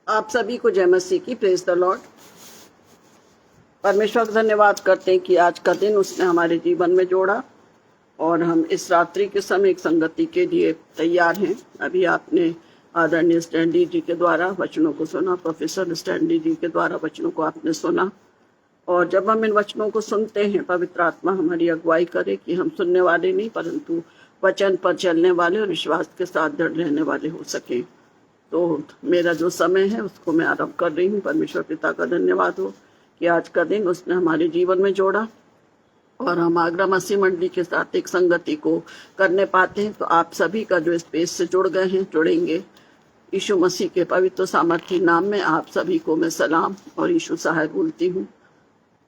आप सभी को जय मसीह की। Praise the Lord. परमेश्वर का धन्यवाद करते हैं कि आज का दिन उसने हमारे जीवन में जोड़ा और हम इस रात्रि के समय एक संगति के लिए तैयार हैं। अभी आपने आदरणीय स्टैंडी जी के द्वारा वचनों को सुना, प्रोफेसर स्टैंडी जी के द्वारा वचनों को आपने सुना। और जब हम इन वचनों को सुनते हैं, पवित्र आत्मा हमारी अगुवाई करे कि हम सुनने वाले नहीं परंतु वचन पर चलने वाले और विश्वास के साथ दृढ़ रहने वाले हो सकें। तो मेरा जो समय है उसको मैं आरंभ कर रही हूँ। परमेश्वर पिता का धन्यवाद हो कि आज का दिन उसने हमारे जीवन में जोड़ा और हम आगरा मसीह मंडली के साथ एक संगति को करने पाते हैं। तो आप सभी का जो स्पेस से जुड़ गए हैं, जुड़ेंगे, यीशु मसीह के पवित्र सामर्थी नाम में आप सभी को मैं सलाम और यीशु सहाय बोलती हूँ।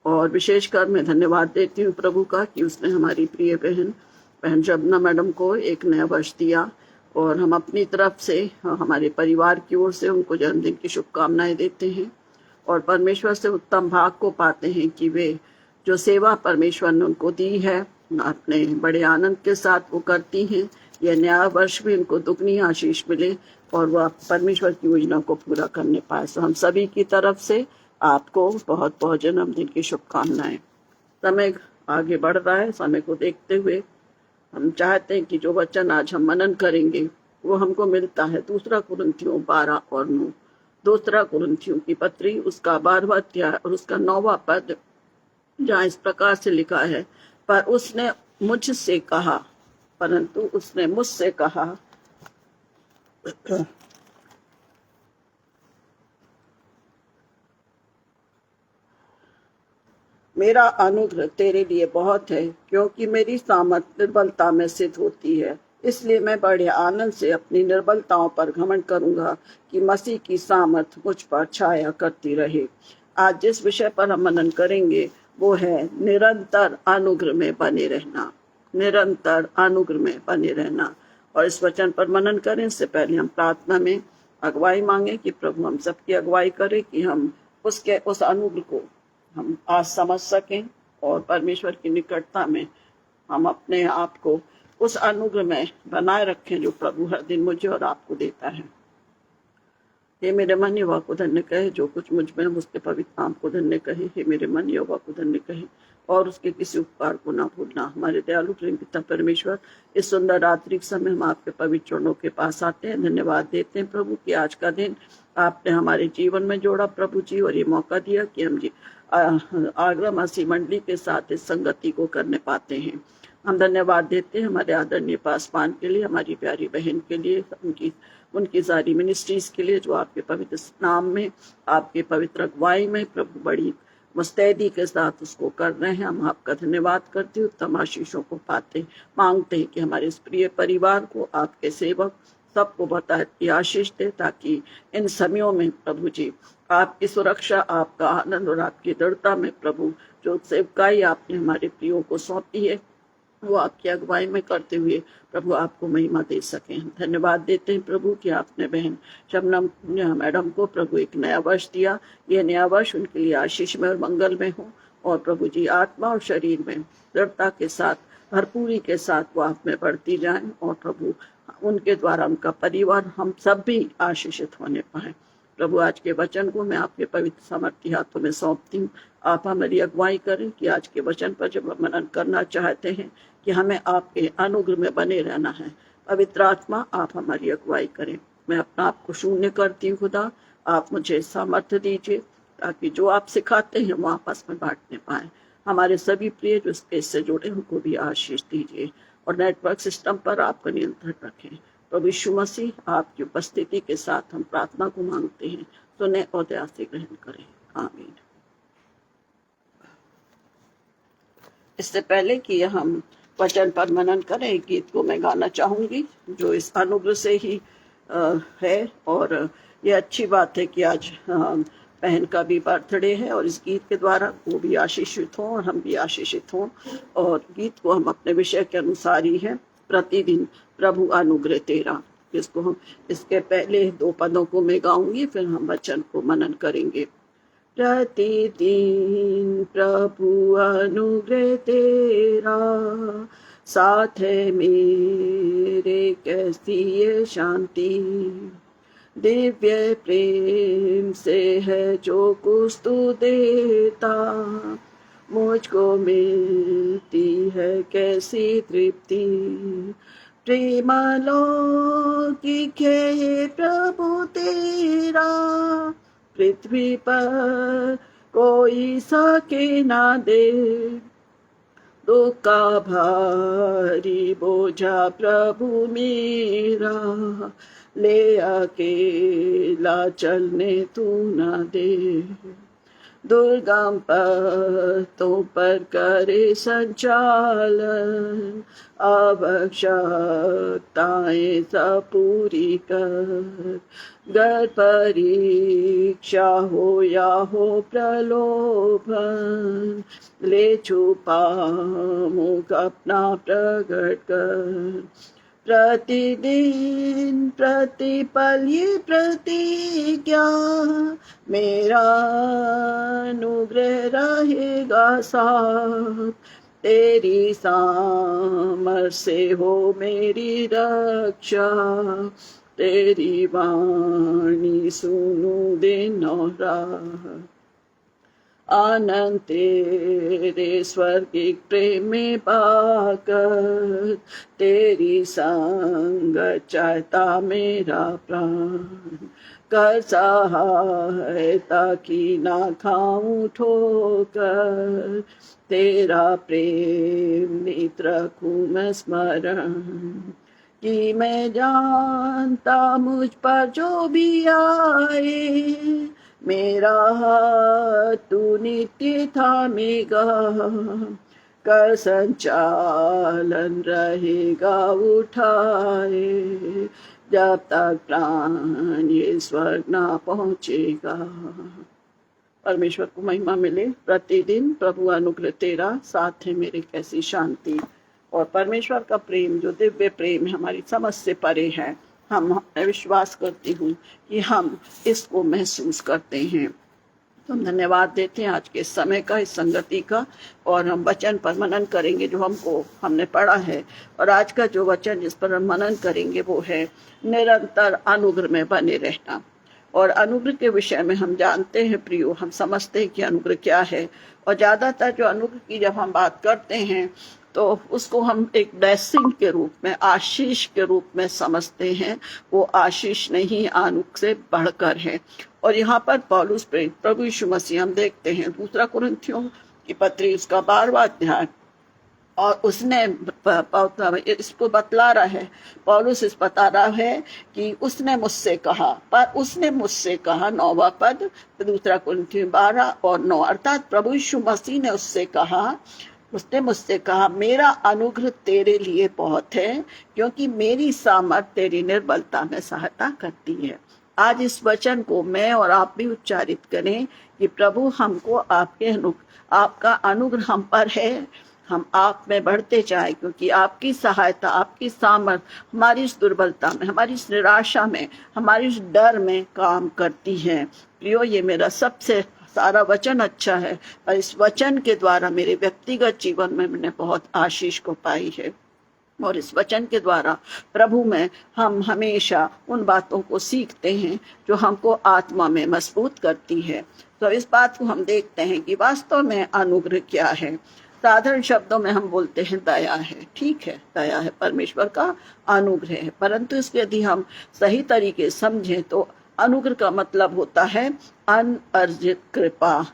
और विशेषकर मैं धन्यवाद देती हूँ प्रभु का कि उसने हमारी प्रिय बहन शबना मैडम को एक नया वर्ष दिया और हम अपनी तरफ से हमारे परिवार की ओर से उनको जन्मदिन की शुभकामनाएं देते हैं और परमेश्वर से उत्तम भाग को पाते हैं कि वे जो सेवा परमेश्वर ने उनको दी है अपने बड़े आनंद के साथ वो करती हैं। यह नया वर्ष भी उनको दुगनी आशीष मिले और वह परमेश्वर की योजना को पूरा करने पाए। तो हम सभी की तरफ से आपको बहुत बहुत जन्मदिन की शुभकामनाएं। समय आगे बढ़ रहा है, समय को देखते हुए हम चाहते हैं कि जो वचन आज हम मनन करेंगे वो हमको मिलता है 2 कुरिन्थियों 12 और 9। 2 कुरिन्थियों की पत्री उसका 12वां अध्याय और उसका 9वां पद, जहाँ इस प्रकार से लिखा है, पर उसने मुझसे कहा, परंतु उसने मुझसे कहा, मेरा अनुग्रह तेरे लिए बहुत है, क्योंकि मेरी सामर्थ निर्बलता में सिद्ध होती है। इसलिए मैं बड़े आनंद से अपनी निर्बलताओं पर घमंड करूंगा कि मसीह की सामर्थ मुझ पर छाया करती रहे। आज जिस विषय पर हम मनन करेंगे वो है निरंतर अनुग्रह में बने रहना। निरंतर अनुग्रह में बने रहना। और इस वचन पर मनन करें इससे पहले हम प्रार्थना में अगुवाई मांगे कि प्रभु हम सबकी अगुवाई करे कि हम उस अनुग्रह को हम आज समझ सकें और परमेश्वर की निकटता में हम अपने आप को उस अनुग्रह में बनाए रखें जो प्रभु हर दिन मुझे और आपको देता है। हे मेरे मन यहोवा को धन्य कहे, जो कुछ मुझ में उसके पवित्र नाम को धन्य कहे। हे मेरे मन यहोवा को धन्य कहे और उसके किसी उपकार को ना भूलना। हमारे दयालु प्रेम पिता परमेश्वर, इस सुंदर रात्रि के समय हम आपके पवित्र चरणों के पास आते हैं, धन्यवाद देते हैं प्रभु कि आज का दिन आपने हमारे जीवन में जोड़ा प्रभु जी, और ये मौका दिया कि हम आगरा मसीह मंडली के साथ इस संगति को करने पाते हैं। हम धन्यवाद देते हैं हमारे आदरणीय पासवान के लिए, हमारी प्यारी बहन के लिए, उनकी सारी मिनिस्ट्रीज के लिए जो आपके पवित्र नाम में, आपके पवित्र अगुवाई में प्रभु बड़ी मुस्तैदी के साथ उसको कर रहे हैं। हम आपका धन्यवाद करते हैं, उत्तम आशीषों को पाते मांगते हैं कि हमारे इस प्रिय परिवार को, आपके सेवक सबको बताती आशीष दे, ताकि इन समयों में प्रभु जी आपकी सुरक्षा, आपका आनंद और आपकी दृढ़ता में प्रभु जो सेवकाई आपने हमारे प्रियो को सौंपी है वो आपकी अगुवाई में करते हुए प्रभु आपको महिमा दे सकें। धन्यवाद देते हैं प्रभु कि आपने बहन शबना मैडम को प्रभु एक नया वर्ष दिया। यह नया वर्ष उनके लिए आशीष में और मंगल में हो और प्रभु जी आत्मा और शरीर में दृढ़ता के साथ, भरपूरी के साथ वो आप में बढ़ती जाएं और प्रभु उनके द्वारा उनका परिवार, हम सब भी आशीषित होने पाए। प्रभु आज के वचन को मैं आपके पवित्र सामर्थी हाथों में सौंपती हूँ। आप हमारी अगुवाई करें कि आज के वचन पर जब हम मनन करना चाहते हैं कि हमें आपके अनुग्रह में बने रहना है, पवित्र आत्मा आप हमारी अगुवाई करें। मैं अपना आप को शून्य करती हूँ खुदा, आप मुझे सामर्थ्य दीजिए ताकि जो आप सिखाते हैं वो आपस में बांटने पाए। हमारे सभी प्रिय जो स्पेस से जुड़े उनको भी आशीष दीजिए और नेटवर्क सिस्टम पर आपका नियंत्रण रखें। प्रभु यीशु मसीह आपकी उपस्थिति के साथ हम प्रार्थना को मांगते हैं, सुने और दया से ग्रहण करें, आमीन। इससे पहले कि हम वचन पर मनन करें, एक गीत को मैं गाना चाहूंगी जो इस अनुग्रह से ही है। और ये अच्छी बात है कि आज बहन का भी बर्थडे है और इस गीत के द्वारा वो भी आशीषित हों और हम भी आशीषित हों। और गीत को हम अपने विषय के अनुसार ही है, प्रतिदिन प्रभु अनुग्रह तेरा। इसको हम इसके पहले 2 पदों को मैं गाऊंगी, फिर हम वचन को मनन करेंगे। प्रतिदिन प्रभु अनुग्रह तेरा, साथ है मेरे कैसी ये शांति, दिव्य प्रेम से है जो कुछ तू देता, मुझको मिलती है कैसी तृप्ति। प्रेम लौकिक है प्रभु तेरा, पृथ्वी पर कोई सके ना दे। दुख का भारी बोझा प्रभु मेरा, ले अकेला चलने तू न दे। दुर्गम पथों पर करे संचालन, आवश्यकताएं सब पूरी कर। गर परीक्षा हो या हो प्रलोभन, ले छुपा मुख अपना प्रकट कर। प्रतिदिन प्रतिपल ये प्रतिज्ञा, मेरा अनुग्रह रहेगा साथ। तेरी सामर्थ से हो मेरी रक्षा, तेरी वाणी सुनू दिन और रात। आनंद तेरे स्वर्गिक प्रेम में पाकर, तेरी संगत चाहता मेरा प्राण। कर सहायता की ना खाऊं ठोकर, तेरा प्रेम नित रखूं मैं स्मरण। कि मैं जानता मुझ पर जो भी आए, मेरा हाथ तू नित्य थामेगा। कर संचालन रहेगा उठाए, जब तक प्राण ये स्वर्ग ना पहुंचेगा। परमेश्वर को महिमा मिले। प्रतिदिन प्रभु अनुग्रह तेरा, साथ है मेरे कैसी शांति। और परमेश्वर का प्रेम जो दिव्य प्रेम है, हमारी समझ से परे है। मैं विश्वास करती हूँ कि हम इसको महसूस करते हैं। तो हम धन्यवाद देते हैं आज के समय का, इस संगति का। और हम वचन पर मनन करेंगे जो हमने पढ़ा है। और आज का जो वचन जिस पर हम मनन करेंगे वो है निरंतर अनुग्रह में बने रहना। और अनुग्रह के विषय में हम जानते हैं प्रियो, हम समझते हैं कि अनुग्रह क्या है। और ज़्यादातर जो अनुग्रह की जब हम बात करते हैं तो उसको हम एक ब्लेसिंग के रूप में, आशीष के रूप में समझते हैं। वो आशीष नहीं, अनुग्रह से बढ़कर है। और यहाँ पर पौलुस प्रभु यीशु मसीह हम देखते हैं 2 कुरिन्थियों की पत्री उसका 12वां अध्याय, और उसने इसको बतला रहा है, पौलुस इस बता रहा है कि उसने मुझसे कहा, पर उसने मुझसे कहा 9वां पद 2 कुरिन्थियों 12 और 9, अर्थात प्रभु यीशु मसीह ने उसने मुझसे कहा, मेरा अनुग्रह तेरे लिए बहुत है, क्योंकि मेरी सामर्थ तेरी निर्बलता में सहायता करती है। आज इस वचन को मैं और आप भी उच्चारित करें कि प्रभु हमको आपका अनुग्रह हम पर है, हम आप में बढ़ते जाए, क्योंकि आपकी सहायता, आपकी सामर्थ हमारी इस दुर्बलता में, हमारी इस निराशा में, हमारी इस डर में काम करती है। प्रियो, ये मेरा सबसे सारा वचन अच्छा है, और इस वचन के द्वारा मेरे व्यक्तिगत जीवन में मैंने बहुत आशीष को पाई है। और इस वचन के द्वारा प्रभु में हम हमेशा उन बातों को सीखते हैं जो हमको आत्मा में मजबूत करती है। तो इस बात को हम देखते हैं कि वास्तव में अनुग्रह क्या है। साधारण शब्दों में हम बोलते हैं दया है, ठीक है, दया है, परमेश्वर का अनुग्रह है। परंतु इसको यदि हम सही तरीके समझें तो अनुग्रह का मतलब होता है अनअर्जित कृपा,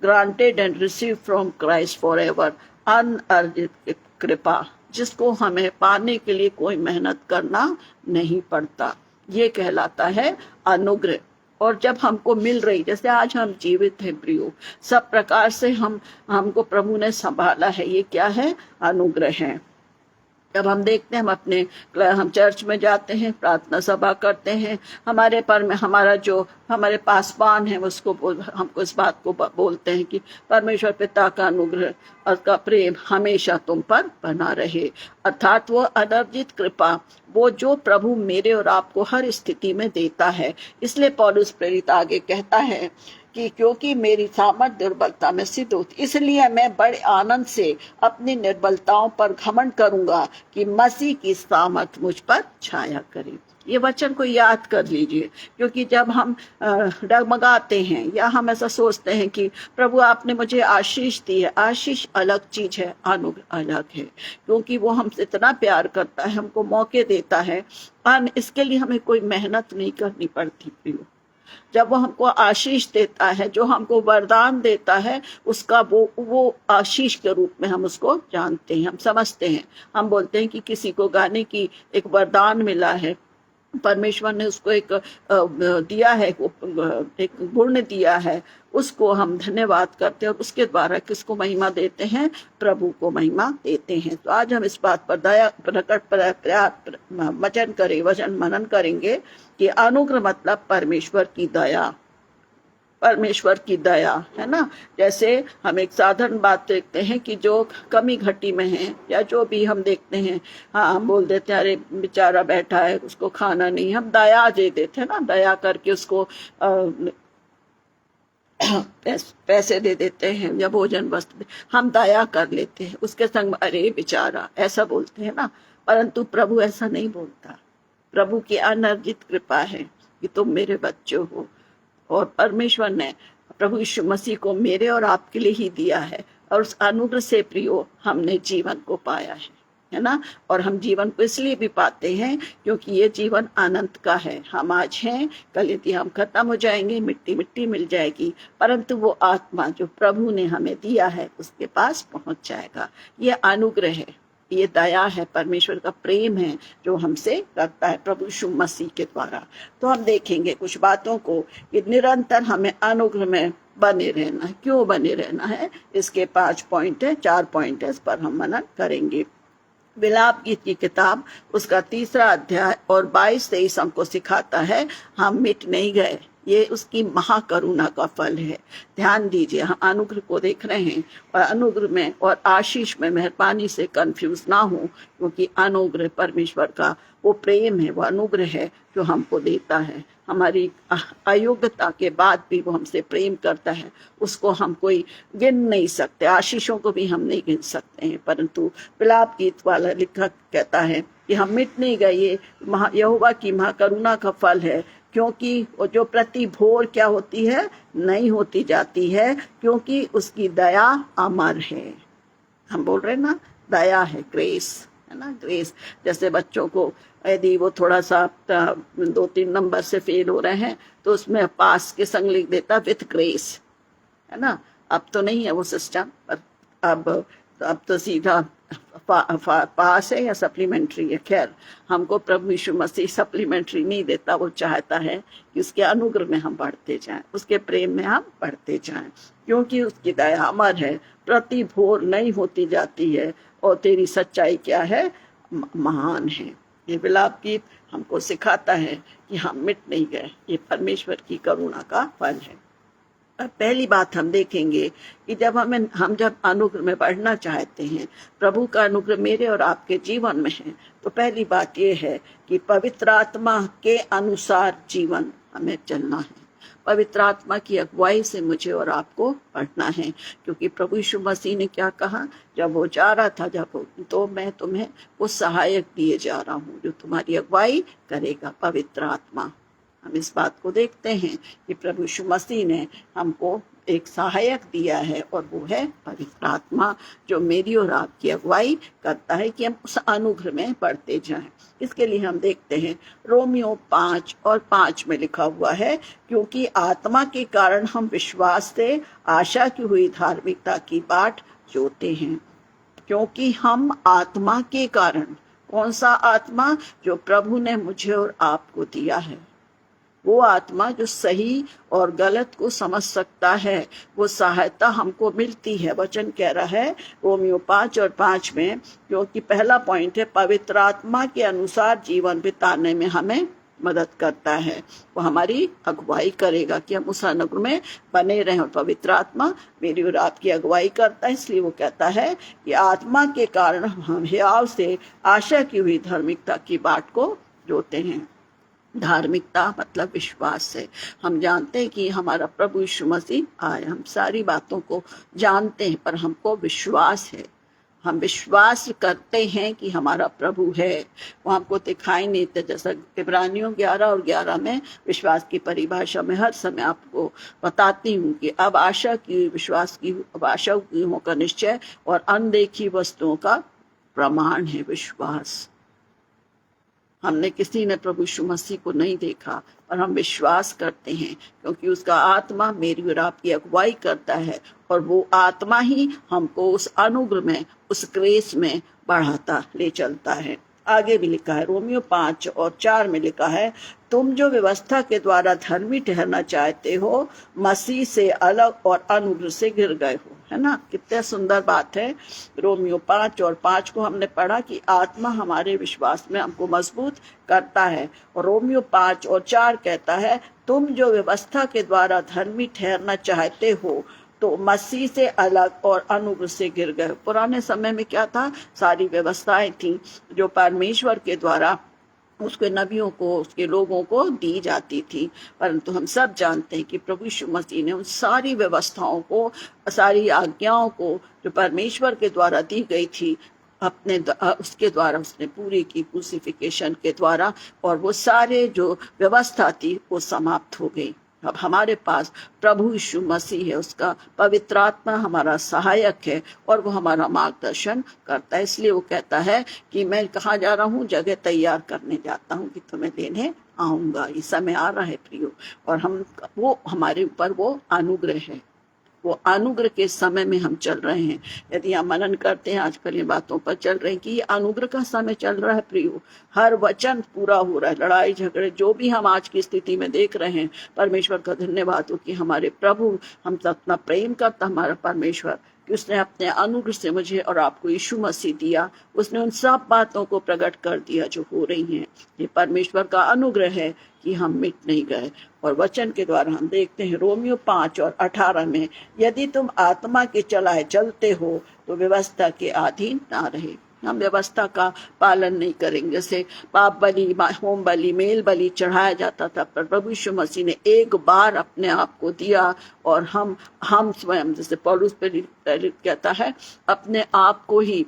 granted and receive from Christ forever एवर। अनअर्जित कृपा, जिसको हमें पाने के लिए कोई मेहनत करना नहीं पड़ता, ये कहलाता है अनुग्रह। और जब हमको मिल रही, जैसे आज हम जीवित हैं प्रियो, सब प्रकार से हमको प्रभु ने संभाला है, ये क्या है? अनुग्रह है। जब हम देखते हैं, हम चर्च में जाते हैं, प्रार्थना सभा करते हैं, हमारे पासवान है उसको हमको इस बात को बोलते हैं कि परमेश्वर पिता का अनुग्रह और का प्रेम हमेशा तुम पर बना रहे। अर्थात वो अनर्जित कृपा, वो जो प्रभु मेरे और आपको हर स्थिति में देता है। इसलिए पौलुस प्रेरित आगे कहता है कि क्योंकि मेरी सामर्थ दुर्बलता में सिद्ध होती, इसलिए मैं बड़े आनंद से अपनी निर्बलताओं पर घमंड करूंगा कि मसीह की सामर्थ मुझ पर छाया करे। ये वचन को याद कर लीजिए, क्योंकि जब हम डगमगाते हैं या हम ऐसा सोचते हैं कि प्रभु आपने मुझे आशीष दी है, आशीष अलग चीज है, अनुग्रह अलग है, क्योंकि वो हमसे इतना प्यार करता है, हमको मौके देता है, इसके लिए हमें कोई मेहनत नहीं करनी पड़ती प्रियो। जब वो हमको आशीष देता है, जो हमको वरदान देता है, उसका वो आशीष के रूप में हम उसको जानते हैं, हम समझते हैं। हम बोलते हैं कि किसी को गाने की एक वरदान मिला है, परमेश्वर ने उसको एक दिया है, एक गुण दिया है, उसको हम धन्यवाद करते हैं और उसके द्वारा किसको महिमा देते हैं? प्रभु को महिमा देते हैं। तो आज हम इस बात पर दया प्रकट वचन मनन करेंगे कि अनुग्रह मतलब परमेश्वर की दया, परमेश्वर की दया है ना। जैसे हम एक साधारण बात देखते हैं कि जो कमी घटी में है या जो भी हम देखते हैं, हाँ हम बोल देते हैं अरे बेचारा बैठा है उसको खाना नहीं, हम दया दे देते हैं ना, दया करके उसको पैसे दे देते हैं या भोजन वस्त्र हम दया कर लेते हैं उसके संग, अरे बेचारा ऐसा बोलते हैं ना। परंतु प्रभु ऐसा नहीं बोलता। प्रभु की अनर्जित कृपा है कि तुम मेरे बच्चे हो, और परमेश्वर ने प्रभु यीशु मसीह को मेरे और आपके लिए ही दिया है, और उस अनुग्रह से प्रियो हमने जीवन को पाया है ना। और हम जीवन को इसलिए भी पाते हैं क्योंकि ये जीवन अनंत का है। हम आज हैं, कल यदि हम खत्म हो जाएंगे, मिट्टी मिट्टी मिल जाएगी, परंतु वो आत्मा जो प्रभु ने हमें दिया है उसके पास पहुंच जाएगा। ये अनुग्रह है, ये दया है, परमेश्वर का प्रेम है जो हमसे करता है प्रभु यीशु मसीह के द्वारा। तो हम देखेंगे कुछ बातों को कि निरंतर हमें अनुग्रह में बने रहना है। क्यों बने रहना है? इसके 5 पॉइंट है, 4 पॉइंट है, इस पर हम मनन करेंगे। विलाप गीत की किताब उसका 3 अध्याय और 22-23 हमको सिखाता है हम मिट नहीं गए, ये उसकी महाकरुणा का फल है। ध्यान दीजिए, हम अनुग्रह को देख रहे हैं और अनुग्रह में और आशीष में मेहरबानी से कंफ्यूज ना हो, क्योंकि अनुग्रह परमेश्वर का वो प्रेम है, वो अनुग्रह है जो हमको देता है। हमारी अयोग्यता के बाद भी वो हमसे प्रेम करता है, उसको हम कोई गिन नहीं सकते, आशीषों को भी हम नहीं गिन सकते हैं। परंतु विलाप गीत वाला लेखक कहता है कि हम मिट नहीं गए, ये यहोवा की महाकरुणा का फल है, क्योंकि वो जो प्रति भोर क्या होती है? नहीं होती जाती है, क्योंकि उसकी दया अमर है। हम बोल रहे हैं ना, दया है, ग्रेस है ना, ग्रेस। जैसे बच्चों को यदि वो थोड़ा सा 2-3 नंबर से फेल हो रहे हैं तो उसमें पास के संग लिख देता विथ ग्रेस, है ना। अब तो नहीं है वो सिस्टम, पर अब तो सीधा पास है या सप्लीमेंट्री है। खैर, हमको प्रभु यीशु मसीह सप्लीमेंट्री नहीं देता, वो चाहता है कि उसके अनुग्रह में हम बढ़ते जाएं, उसके प्रेम में हम बढ़ते जाएं, क्योंकि उसकी दया अमर है, प्रति भोर नहीं होती जाती है, और तेरी सच्चाई क्या है? महान है। ये विलाप गीत हमको सिखाता है कि हम मिट नहीं गए, ये परमेश्वर की करुणा का फल है। पहली बात हम देखेंगे कि जब हम जब अनुग्रह में बढ़ना चाहते हैं, प्रभु का अनुग्रह मेरे और आपके जीवन में है, तो पहली बात यह है कि पवित्र आत्मा के अनुसार जीवन हमें चलना है। पवित्र आत्मा की अगुवाई से मुझे और आपको बढ़ना है, क्योंकि प्रभु यीशु मसीह ने क्या कहा जब वो जा रहा था, तो मैं तुम्हें वो सहायक दिए जा रहा हूँ जो तुम्हारी अगुवाई करेगा, पवित्र आत्मा। हम इस बात को देखते हैं कि प्रभु यीशु मसीह ने हमको एक सहायक दिया है, और वो है पवित्र आत्मा, जो मेरी और आपकी अगुवाई करता है कि हम उस अनुग्रह में बढ़ते जाएं। इसके लिए हम देखते हैं रोमियो 5:5 में लिखा हुआ है, क्योंकि आत्मा के कारण हम विश्वास से आशा की हुई धार्मिकता की बाट जोते हैं। क्योंकि हम आत्मा के कारण, कौन सा आत्मा? जो प्रभु ने मुझे और आपको दिया है, वो आत्मा जो सही और गलत को समझ सकता है, वो सहायता हमको मिलती है। वचन कह रहा है रोमियो 5:5 में, क्योंकि पहला पॉइंट है पवित्र आत्मा के अनुसार जीवन बिताने में हमें मदद करता है, वो हमारी अगुवाई करेगा कि हम उस अनुग्रह में बने रहें। और पवित्र आत्मा मेरी और आपकी अगुवाई करता है, इसलिए वो कहता है कि आत्मा के कारण हम हियाव से आशा की हुई धार्मिकता की बाट को जोते हैं। धार्मिकता मतलब विश्वास से। हम जानते हैं कि हमारा प्रभु यीशु मसीह आए, हम सारी बातों को जानते हैं, पर हमको विश्वास है, हम विश्वास करते हैं कि हमारा प्रभु है, वो हमको दिखाई नहीं देता। जैसा इब्रानियों 11:11 में विश्वास की परिभाषा में हर समय आपको बताती हूँ कि अब आशा की विश्वास की अब आशा की होकर निश्चय और अनदेखी वस्तुओं का प्रमाण है विश्वास। हमने किसी ने प्रभु यीशु मसीह को नहीं देखा, पर हम विश्वास करते हैं क्योंकि उसका आत्मा मेरी और आपकी अगुवाई करता है, और वो आत्मा ही हमको उस अनुग्रह में, उस ग्रेस में बढ़ाता ले चलता है। आगे भी लिखा है, रोमियो 5:4 में लिखा है, तुम जो व्यवस्था के द्वारा धर्मी ठहरना चाहते हो, मसीह से अलग और अनुग्रह से घिर गए हो। है ना, कितने सुंदर बात है। रोमियो 5:5 को हमने पढ़ा कि आत्मा हमारे विश्वास में हमको मजबूत करता है, और रोमियो 5:4 कहता है, तुम जो व्यवस्था के द्वारा धर्मी ठहरना चाहते हो तो मसीह से अलग और अनुग्रह से गिर गए। पुराने समय में क्या था, सारी व्यवस्थाएं थी जो परमेश्वर के द्वारा उसके नबियों को, उसके लोगों को दी जाती थी, परंतु हम सब जानते हैं कि प्रभु यीशु मसीह ने उन सारी व्यवस्थाओं को, सारी आज्ञाओं को जो परमेश्वर के द्वारा दी गई थी, अपने उसके द्वारा उसने पूरी की, क्रूसिफिकेशन के द्वारा, और वो सारे जो व्यवस्था थी वो समाप्त हो गई। अब हमारे पास प्रभु यीशु मसीह है, उसका पवित्र आत्मा हमारा सहायक है और वो हमारा मार्गदर्शन करता है। इसलिए वो कहता है कि मैं कहाँ जा रहा हूँ, जगह तैयार करने जाता हूँ कि तुम्हें लेने आऊंगा। ये समय आ रहा है प्रियो, और हम वो हमारे ऊपर वो अनुग्रह है, वो अनुग्रह के समय में हम चल रहे हैं। यदि हम मनन करते हैं, आजकल ये बातों पर चल रहे हैं कि ये अनुग्रह का समय चल रहा है प्रियो, हर वचन पूरा हो रहा है। लड़ाई झगड़े जो भी हम आज की स्थिति में देख रहे हैं, परमेश्वर का धन्यवाद हो कि हमारे प्रभु हमसे अपना प्रेम करता, हमारा परमेश्वर, कि उसने अपने अनुग्रह से मुझे और आपको यीशु मसीह दिया। उसने उन सब बातों को प्रकट कर दिया जो हो रही हैं। ये परमेश्वर का अनुग्रह है कि हम मिट नहीं गए। और वचन के द्वारा हम देखते हैं रोमियो 5:18 में, यदि तुम आत्मा के चलाए चलते हो तो व्यवस्था के अधीन ना रहे। हम व्यवस्था का पालन नहीं करेंगे। जैसे पाप बलि, होम बलि, मेल बलि चढ़ाया जाता था, पर प्रभु यीशु मसीह ने एक बार अपने आप को दिया, और हम स्वयं, जैसे पौलुस प्रेरित कहता है, अपने आप को ही,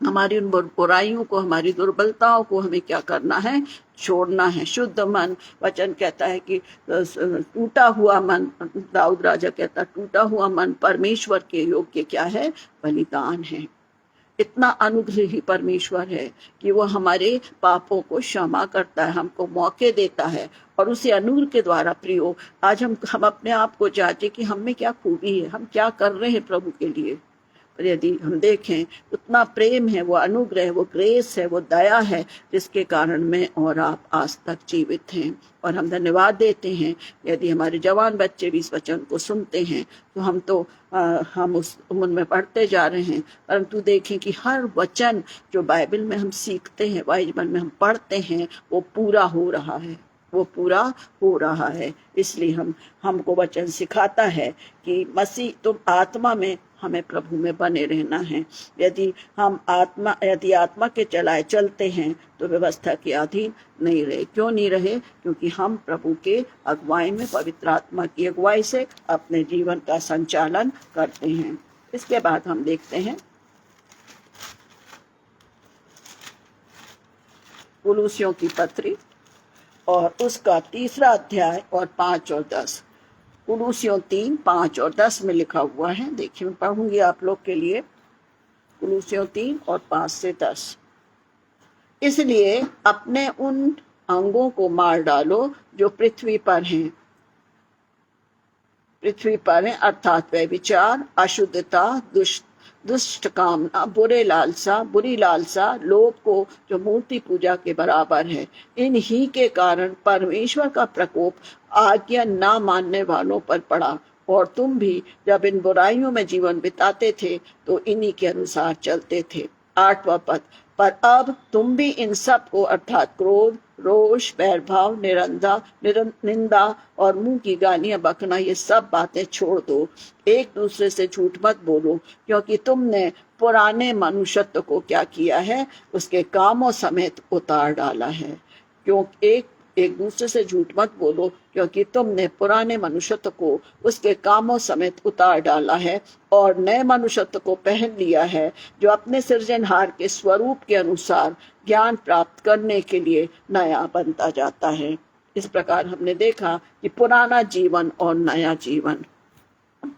हमारी उन बुराइयों को, हमारी दुर्बलताओं को हमें क्या करना है, छोड़ना है। शुद्ध मन, वचन कहता है कि टूटा हुआ मन, दाऊद राजा कहता है, टूटा हुआ मन परमेश्वर के योग्य क्या है, बलिदान है। इतना अनुग्रही परमेश्वर है कि वो हमारे पापों को क्षमा करता है, हमको मौके देता है, और उसी अनुग्रह के द्वारा प्रियो आज हम अपने आप को जांचे कि हम में क्या खूबी है, हम क्या कर रहे हैं प्रभु के लिए। पर यदि हम देखें, उतना प्रेम है, वो अनुग्रह है, वो ग्रेस है, वो दया है, जिसके कारण मैं और आप आज तक जीवित हैं। और हम धन्यवाद देते हैं। यदि हमारे जवान बच्चे भी इस वचन को सुनते हैं तो हम उस उम्र में पढ़ते जा रहे हैं, परंतु देखें कि हर वचन जो बाइबल में हम सीखते हैं, बाइबल में हम पढ़ते हैं, वो पूरा हो रहा है, वो पूरा हो रहा है। इसलिए हमको वचन सिखाता है कि मसीह, तुम आत्मा में, हमें प्रभु में बने रहना है। यदि आत्मा के चलाए चलते हैं तो व्यवस्था के अधीन नहीं रहे। क्यों नहीं रहे? क्योंकि हम प्रभु के अगुवाई में, पवित्र आत्मा की अगुवाई से अपने जीवन का संचालन करते हैं। इसके बाद हम देखते हैं कुलुसियों की पत्री और उसका 3 अध्याय और 5 और 10। कुलुसियों 3, 5 और 10 में लिखा हुआ है। देखिए, मैं पढ़ूंगी आप लोग के लिए। कुलुसियों 3 और 5 से 10। इसलिए अपने उन अंगों को मार डालो जो पृथ्वी पर हैं, अर्थात व्यभिचार, अशुद्धता, दुष्ट कामना, बुरी लालसा, लोभ को जो मूर्ति पूजा के बराबर है। इन ही के कारण परमेश्वर का प्रकोप आज्ञा ना मानने वालों पर पड़ा, और तुम भी जब इन बुराइयों में जीवन बिताते थे तो इन्हीं के अनुसार चलते थे। 8वां पद, पर अब तुम भी इन सब को, अर्थात क्रोध, रोष, बैरभाव, निंदा और मुंह की गालियां बकना, ये सब बातें छोड़ दो। एक दूसरे से झूठ मत बोलो, क्योंकि तुमने पुराने मनुष्यत्व को क्या किया है, उसके कामों समेत उतार डाला है। क्योंकि एक दूसरे से झूठ मत बोलो, क्योंकि तुमने पुराने मनुष्यत्व को उसके कामों समेत उतार डाला है और नए मनुष्यत्व को पहन लिया है, जो अपने सृजनहार के स्वरूप के अनुसार ज्ञान प्राप्त करने के लिए नया बनता जाता है। इस प्रकार हमने देखा कि पुराना जीवन और नया जीवन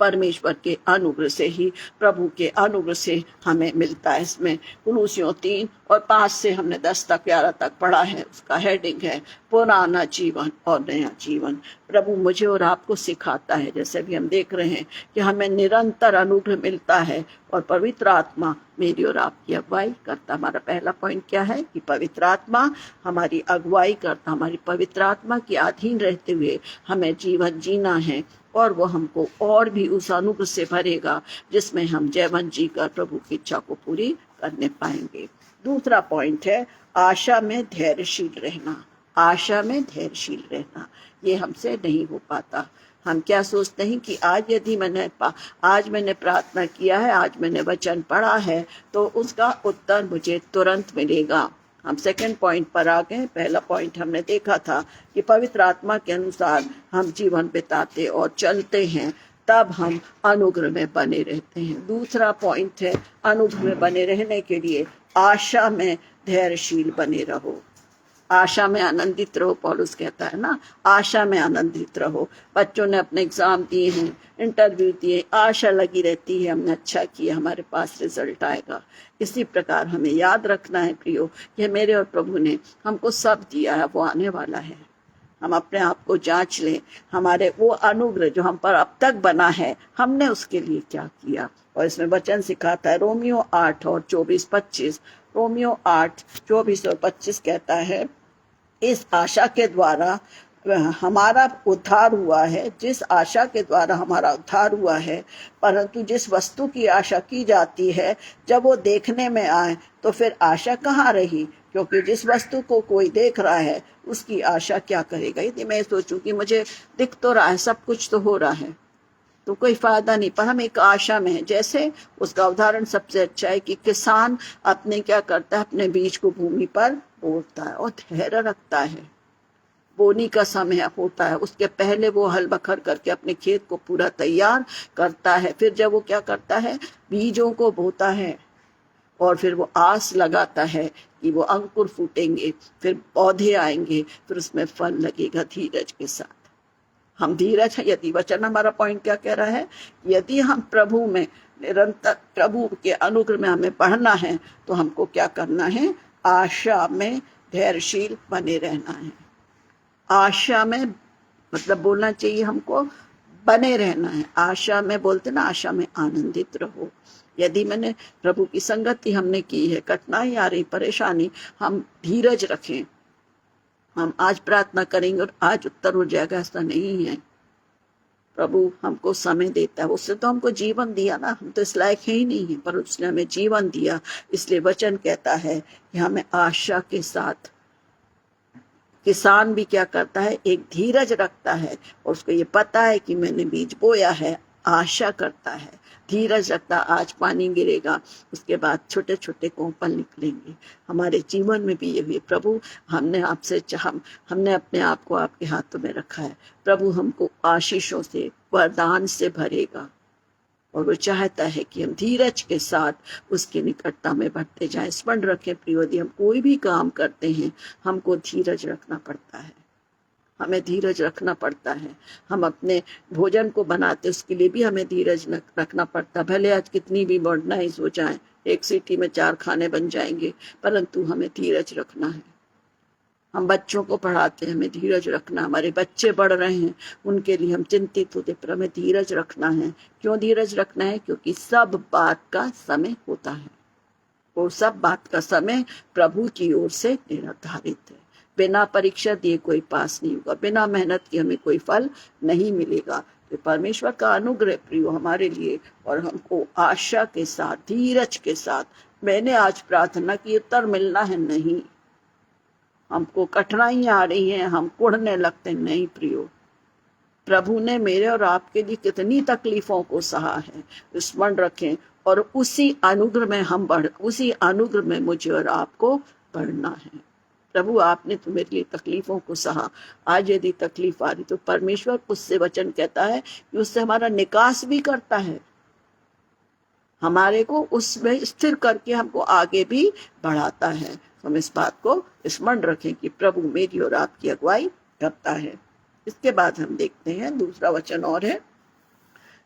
परमेश्वर के अनुग्रह से ही, प्रभु के अनुग्रह से हमें मिलता है। इसमें कुलूसियों 3 और 5 से हमने 10 तक 11 तक पढ़ा है। उसका हेडिंग है पुराना जीवन और नया जीवन। प्रभु मुझे और आपको सिखाता है, जैसे भी हम देख रहे हैं कि हमें निरंतर अनुग्रह मिलता है और पवित्र आत्मा मेरी और आपकी अगुवाई करता। हमारा पहला पॉइंट क्या है कि पवित्र आत्मा हमारी अगुवाई करता। हमारी पवित्र आत्मा के अधीन रहते हुए हमें जीवन जीना है और वो हमको और भी उस अनुग्रह से भरेगा जिसमें हम जीवन जीकर प्रभु की इच्छा को पूरी करने पाएंगे। दूसरा पॉइंट है आशा में धैर्यशील रहना। आशा में धैर्यशील रहना ये हमसे नहीं हो पाता। हम क्या सोचते हैं कि आज मैंने प्रार्थना किया है, आज मैंने वचन पढ़ा है, तो उसका उत्तर मुझे तुरंत मिलेगा। हम सेकंड पॉइंट पर आ गए। पहला पॉइंट हमने देखा था कि पवित्र आत्मा के अनुसार हम जीवन बिताते और चलते हैं, तब हम अनुग्रह में बने रहते हैं। दूसरा पॉइंट है अनुग्रह में बने रहने के लिए आशा में धैर्यशील बने रहो। आशा में आनंदित रहो, पौलुस कहता है ना, आशा में आनंदित रहो। बच्चों ने अपने एग्जाम दिए हैं, इंटरव्यू दिए, आशा लगी रहती है हमने अच्छा किया, हमारे पास रिजल्ट आएगा। इसी प्रकार हमें याद रखना है प्रियो कि मेरे और प्रभु ने हमको सब दिया है, वो आने वाला है। हम अपने आप को जांच लें, हमारे वो अनुग्रह जो हम पर अब तक बना है, हमने उसके लिए क्या किया। और इसमें वचन सिखाता है रोमियो 8 और 24-25। रोमियो 8, 24 और 25 कहता है, इस आशा के द्वारा हमारा उद्धार हुआ है, जिस आशा के द्वारा हमारा उद्धार हुआ है। परंतु जिस वस्तु की आशा की जाती है, जब वो देखने में आए तो फिर आशा कहाँ रही, क्योंकि जिस वस्तु को कोई देख रहा है उसकी आशा क्या करेगा। यदि मैं सोचूं कि मुझे दिख तो रहा है, सब कुछ तो हो रहा है, तो कोई फायदा नहीं। पर हम एक आशा में है। जैसे उसका उदाहरण सबसे अच्छा है कि किसान अपने क्या करता है, अपने बीज को भूमि पर बोता है और धैर्य रखता है। बोनी का समय होता है, उसके पहले वो हल बखर करके अपने खेत को पूरा तैयार करता है। फिर जब वो क्या करता है, बीजों को बोता है और फिर वो आस लगाता है कि वो अंकुर फूटेंगे, फिर पौधे आएंगे, फिर उसमें फल लगेगा धीरज के साथ। हम धीरज है। यदि वचन हमारा पॉइंट क्या कह रहा है, यदि हम प्रभु में निरंतर, प्रभु के अनुग्रह में हमें बढ़ना है, तो हमको क्या करना है, आशा में धैर्यशील बने रहना है। आशा में मतलब बोलना चाहिए हमको बने रहना है। आशा में बोलते ना, आशा में आनंदित रहो। यदि मैंने प्रभु की संगति हमने की है, कठिनाई आ रही, परेशानी, हम धीरज रखें। हम आज प्रार्थना करेंगे और आज उत्तर हो जाएगा, ऐसा नहीं है। प्रभु हमको समय देता है, उससे तो हमको जीवन दिया ना, हम तो इस लायक ही नहीं है, पर उसने हमें जीवन दिया। इसलिए वचन कहता है कि हमें आशा के साथ, किसान भी क्या करता है, एक धीरज रखता है और उसको ये पता है कि मैंने बीज बोया है, आशा करता है, धीरज रखता। आज पानी गिरेगा, उसके बाद छोटे छोटे कोंपल निकलेंगे। हमारे जीवन में भी ये हुई, प्रभु हमने आपसे हमने अपने आप को आपके हाथों में रखा है। प्रभु हमको आशीषों से, वरदान से भरेगा और वो चाहता है कि हम धीरज के साथ उसकी निकटता में बढ़ते जाएं। स्मरण रखें प्रियो, यदि हम कोई भी काम करते हैं, हमको धीरज रखना पड़ता है। हमें धीरज रखना पड़ता है। हम अपने भोजन को बनाते, उसके लिए भी हमें धीरज रखना पड़ता है। भले आज कितनी भी मॉडर्नाइज हो जाए, एक सीटी में 4 खाने बन जाएंगे, परंतु हमें धीरज रखना है। हम बच्चों को पढ़ाते हैं, हमें धीरज रखना। हमारे बच्चे बढ़ रहे हैं, उनके लिए हम चिंतित होते, पर हमें धीरज रखना है। क्यों धीरज रखना है? क्योंकि सब बात का समय होता है और सब बात का समय प्रभु की ओर से निर्धारित है। बिना परीक्षा दिए कोई पास नहीं होगा, बिना मेहनत के हमें कोई फल नहीं मिलेगा। तो परमेश्वर का अनुग्रह प्रियो हमारे लिए, और हमको आशा के साथ, धीरज के साथ, मैंने आज प्रार्थना की उत्तर मिलना है नहीं, हमको कठिनाइयां आ रही हैं, हम कुढ़ने लगते नहीं प्रियो। प्रभु ने मेरे और आपके लिए कितनी तकलीफों को सहा है, स्मरण रखें। और उसी अनुग्रह में हम उसी अनुग्रह में मुझे और आपको बढ़ना है। प्रभु आपने तो मेरे लिए तकलीफों को सहा, आज यदि तकलीफ आ रही तो परमेश्वर उससे वचन कहता है कि उससे हमारा निकास भी करता है, हमारे को उसमें स्थिर करके हमको आगे भी बढ़ाता है। हम इस बात को स्मरण रखें कि प्रभु मेरी और आपकी अगुवाई करता है। इसके बाद हम देखते हैं दूसरा वचन और है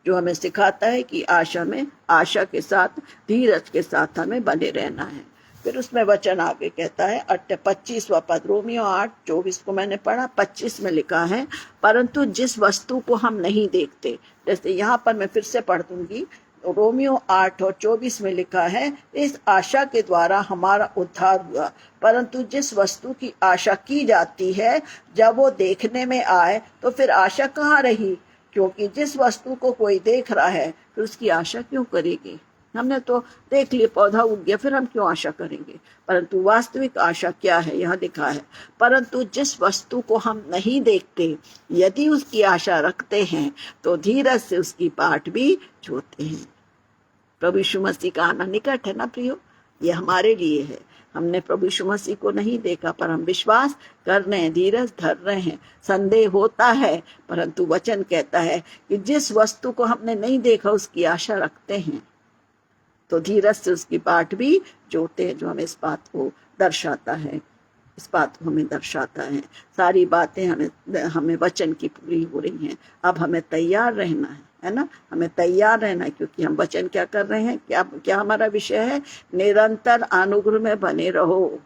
जो हमें सिखाता है कि आशा के साथ, धीरज के साथ हमें बने रहना है। फिर उसमें वचन आगे कहता है 25वां पद, रोमियो 8:24 को मैंने पढ़ा, 25 में लिखा है, परंतु जिस वस्तु को हम नहीं देखते, जैसे यहाँ पर मैं फिर से पढ़ दूंगी, रोमियो 8:24 में लिखा है, इस आशा के द्वारा हमारा उद्धार हुआ, परंतु जिस वस्तु की आशा की जाती है जब वो देखने में आए तो फिर आशा कहाँ रही, क्योंकि जिस वस्तु को कोई देख रहा है फिर उसकी आशा क्यों करेगी। हमने तो देख लिया, पौधा उग गया, फिर हम क्यों आशा करेंगे। परंतु वास्तविक आशा क्या है, यहाँ लिखा है, परंतु जिस वस्तु को हम नहीं देखते यदि उसकी आशा रखते हैं तो धीरज से उसकी बाट भी जोते हैं। प्रभु यीशु मसीह का आना निकट है ना प्रियो, ये हमारे लिए है। हमने प्रभु यीशु मसीह को नहीं देखा पर हम विश्वास कर रहे हैं, धीरज धर रहे हैं, संदेह होता है, परंतु वचन कहता है कि जिस वस्तु को हमने नहीं देखा उसकी आशा रखते हैं तो धीरज से उसकी बाट भी जोते हैं, जो हमें इस बात को दर्शाता है, इस बात को हमें दर्शाता है। सारी बातें हमें वचन की पूरी हो रही हैं। अब हमें तैयार रहना है ना, हमें तैयार रहना है, क्योंकि हम वचन क्या कर रहे हैं, क्या हमारा विषय है, निरंतर अनुग्रह में बने रहो।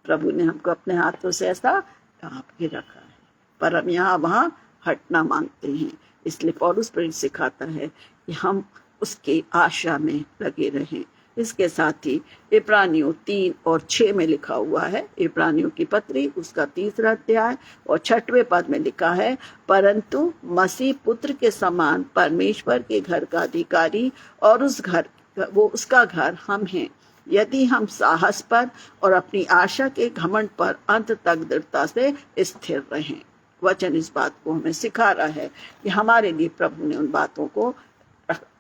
प्रभु ने हमको अपने हाथों से ऐसा ढांप के रखा है, पर हम यहाँ वहाँ हटना मांगते हैं। इसलिए पौलुस प्रेरित सिखाता है कि हम उसकी आशा में लगे रहें। इसके साथ ही इब्रानियों 3 और 6 में लिखा हुआ है, इब्रानियों की पत्री उसका 3रा अध्याय और 6वें पद में लिखा है, परंतु मसीह पुत्र के समान परमेश्वर के घर का अधिकारी और उसका घर हम हैं, यदि हम साहस पर और अपनी आशा के घमंड पर अंत तक दृढ़ता से स्थिर रहें। वचन इस बात को हमें सिखा रहा है कि हमारे लिए प्रभु ने उन बातों को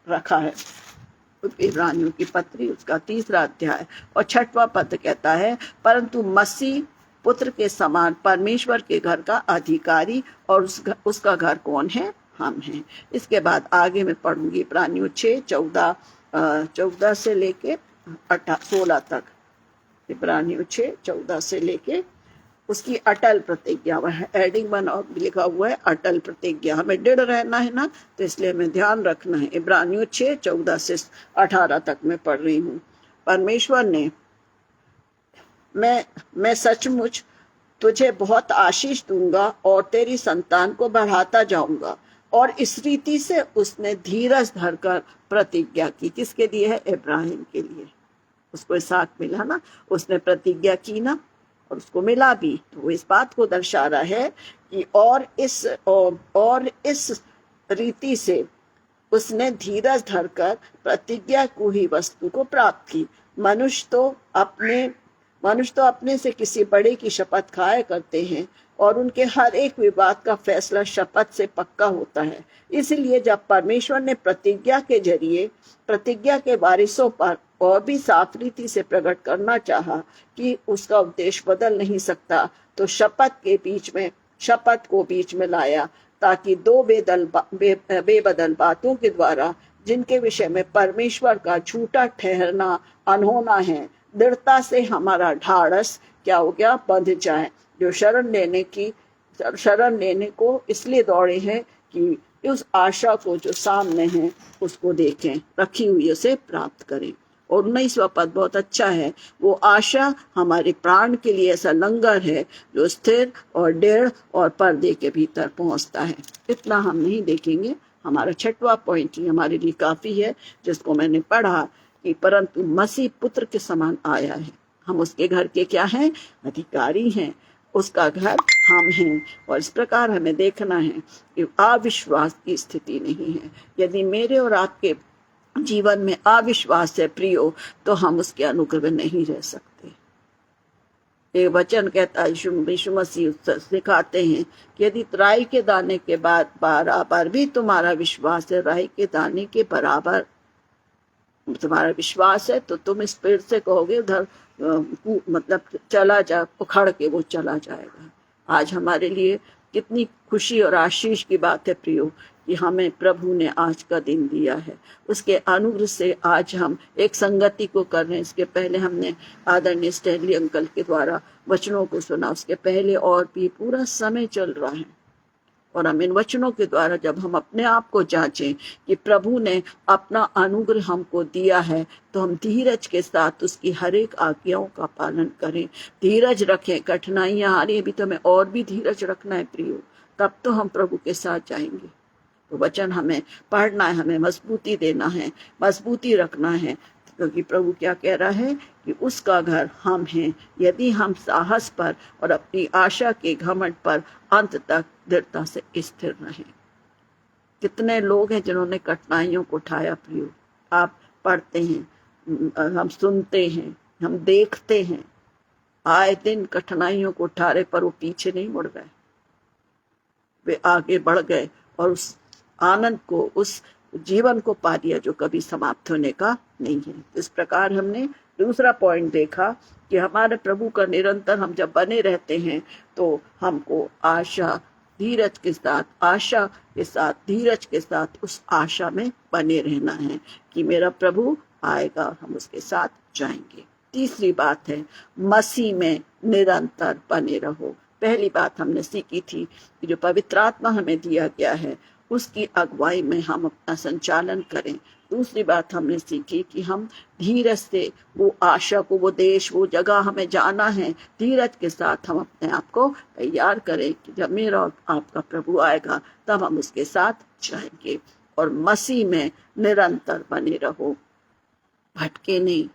रखा है। इब्रानियों की पत्री उसका 3रा अध्याय और 6वां पद कहता है, परंतु मसीह पुत्र के समान परमेश्वर के घर का अधिकारी और उसका घर कौन है, हम हैं। इसके बाद आगे मैं पढ़ूंगी इब्रानियों 6:14 से लेके 16 तक। इब्रानियों 6:14 से लेके उसकी अटल प्रतिज्ञा, वह एडिंग वन और लिखा हुआ है अटल प्रतिज्ञा। हमें दृढ़ रहना है ना, तो इसलिए हमें ध्यान रखना है। इब्रानियों 6:14 से 18 तक मैं पढ़ रही हूँ। परमेश्वर ने, मैं सचमुच तुझे बहुत आशीष दूंगा और तेरी संतान को बढ़ाता जाऊंगा। और इस रीति से उसने धीरज धरकर प्रतिज्ञा की। किसके लिए है, इब्राहिम के लिए। उसको इसहाक मिला ना, उसने प्रतिज्ञा की ना और उसको मिला भी। तो वो इस बात को दर्शा रहा है कि और इस रीति से उसने धीरज धरकर प्रतिज्ञा को ही वस्तु को प्राप्त की। मनुष्य तो अपने से किसी बड़े की शपथ खाया करते हैं और उनके हर एक विवाद का फैसला शपथ से पक्का होता है। इसलिए जब परमेश्वर ने प्रतिज्ञा के जरिए प्रतिज्ञा के वारिसों पर और भी साफ रीति से प्रकट करना चाहा कि उसका उद्देश्य बदल नहीं सकता, तो शपथ को बीच में लाया, ताकि दो बेबदल बातों के द्वारा जिनके विषय में परमेश्वर का झूठा ठहरना अनहोना है, दृढ़ता से हमारा ढाढ़स क्या हो गया, बंध जाए। जो शरण लेने को इसलिए दौड़े हैं कि उस आशा को जो सामने है उसको देखें, रखी हुई उसे प्राप्त करें। और 19वां पद बहुत अच्छा है। वो आशा हमारे प्राण के लिए ऐसा लंगर है जो स्थिर और डेढ़ और पर्दे के भीतर पहुंचता है। इतना हम नहीं देखेंगे। हमारा 6वां पॉइंट ही हमारे लिए काफी है, जिसको मैंने पढ़ा कि परंतु मसीह पुत्र के समान आया है। हम उसके घर के क्या हैं, अधिकारी हैं, उसका घर हम हैं। और इस प्रकार हमें देखना है कि अविश्वास की स्थिति नहीं है। यदि मेरे और आपके जीवन में अविश्वास है प्रियो, तो हम उसके अनुग्रह में नहीं रह सकते। एक वचन कहता है, यीशु मसीह सिखाते हैं कि यदि राई के दाने के बाद बराबर भी तुम्हारा विश्वास है, राई के दाने के बराबर तुम्हारा विश्वास है तो तुम इस पेड़ से कहोगे उधर मतलब चला जा, उखड़ के वो चला जाएगा। आज हमारे लिए कितनी खुशी और आशीष की बात है प्रियो कि हमें प्रभु ने आज का दिन दिया है। उसके अनुग्रह से आज हम एक संगति को कर रहे हैं। इसके पहले हमने आदरणीय स्टैनली अंकल के द्वारा वचनों को सुना, उसके पहले और भी पूरा समय चल रहा है। और हम इन वचनों के द्वारा जब हम अपने आप को जांचें कि प्रभु ने अपना अनुग्रह हमको दिया है, तो हम धीरज के साथ उसकी हर एक आज्ञाओं का पालन करें, धीरज रखें। कठिनाइयां आ रही है, अभी तो हमें और भी धीरज रखना है प्रियो, तब तो हम प्रभु के साथ जाएंगे। तो वचन हमें पढ़ना है, हमें मजबूती देना है, मजबूती रखना है, क्योंकि प्रभु क्या कह रहा है कि उसका घर हम हैं यदि हम साहस पर और अपनी आशा के घमंड पर अंत तक दृढ़ता से स्थिर रहें। कितने लोग हैं जिन्होंने कठिनाइयों को उठाया प्रियो। आप पढ़ते हैं, हम सुनते हैं, हम देखते हैं, आए दिन कठिनाइयों को उठा रहे, पर वो पीछे नहीं मुड़ गए, वे आगे बढ़ गए और उस आनंद को, उस जीवन को पा लिया जो कभी समाप्त होने का नहीं है। इस प्रकार हमने दूसरा पॉइंट देखा कि हमारे प्रभु का निरंतर हम जब बने रहते हैं तो हमको आशा धीरज के साथ, आशा के साथ, धीरज के साथ उस आशा में बने रहना है कि मेरा प्रभु आएगा, हम उसके साथ जाएंगे। तीसरी बात है मसीह में निरंतर बने रहो। पहली बात हमने सीखी थी कि जो पवित्र आत्मा हमें दिया गया है उसकी अगुवाई में हम अपना संचालन करें। दूसरी बात हमने सीखी कि हम धीरज से वो आशा को, वो देश, वो जगह हमें जाना है, धीरज के साथ हम अपने आप को तैयार करें कि जब मेरा और आपका प्रभु आएगा तब हम उसके साथ जाएंगे। और मसीह में निरंतर बने रहो, भटके नहीं।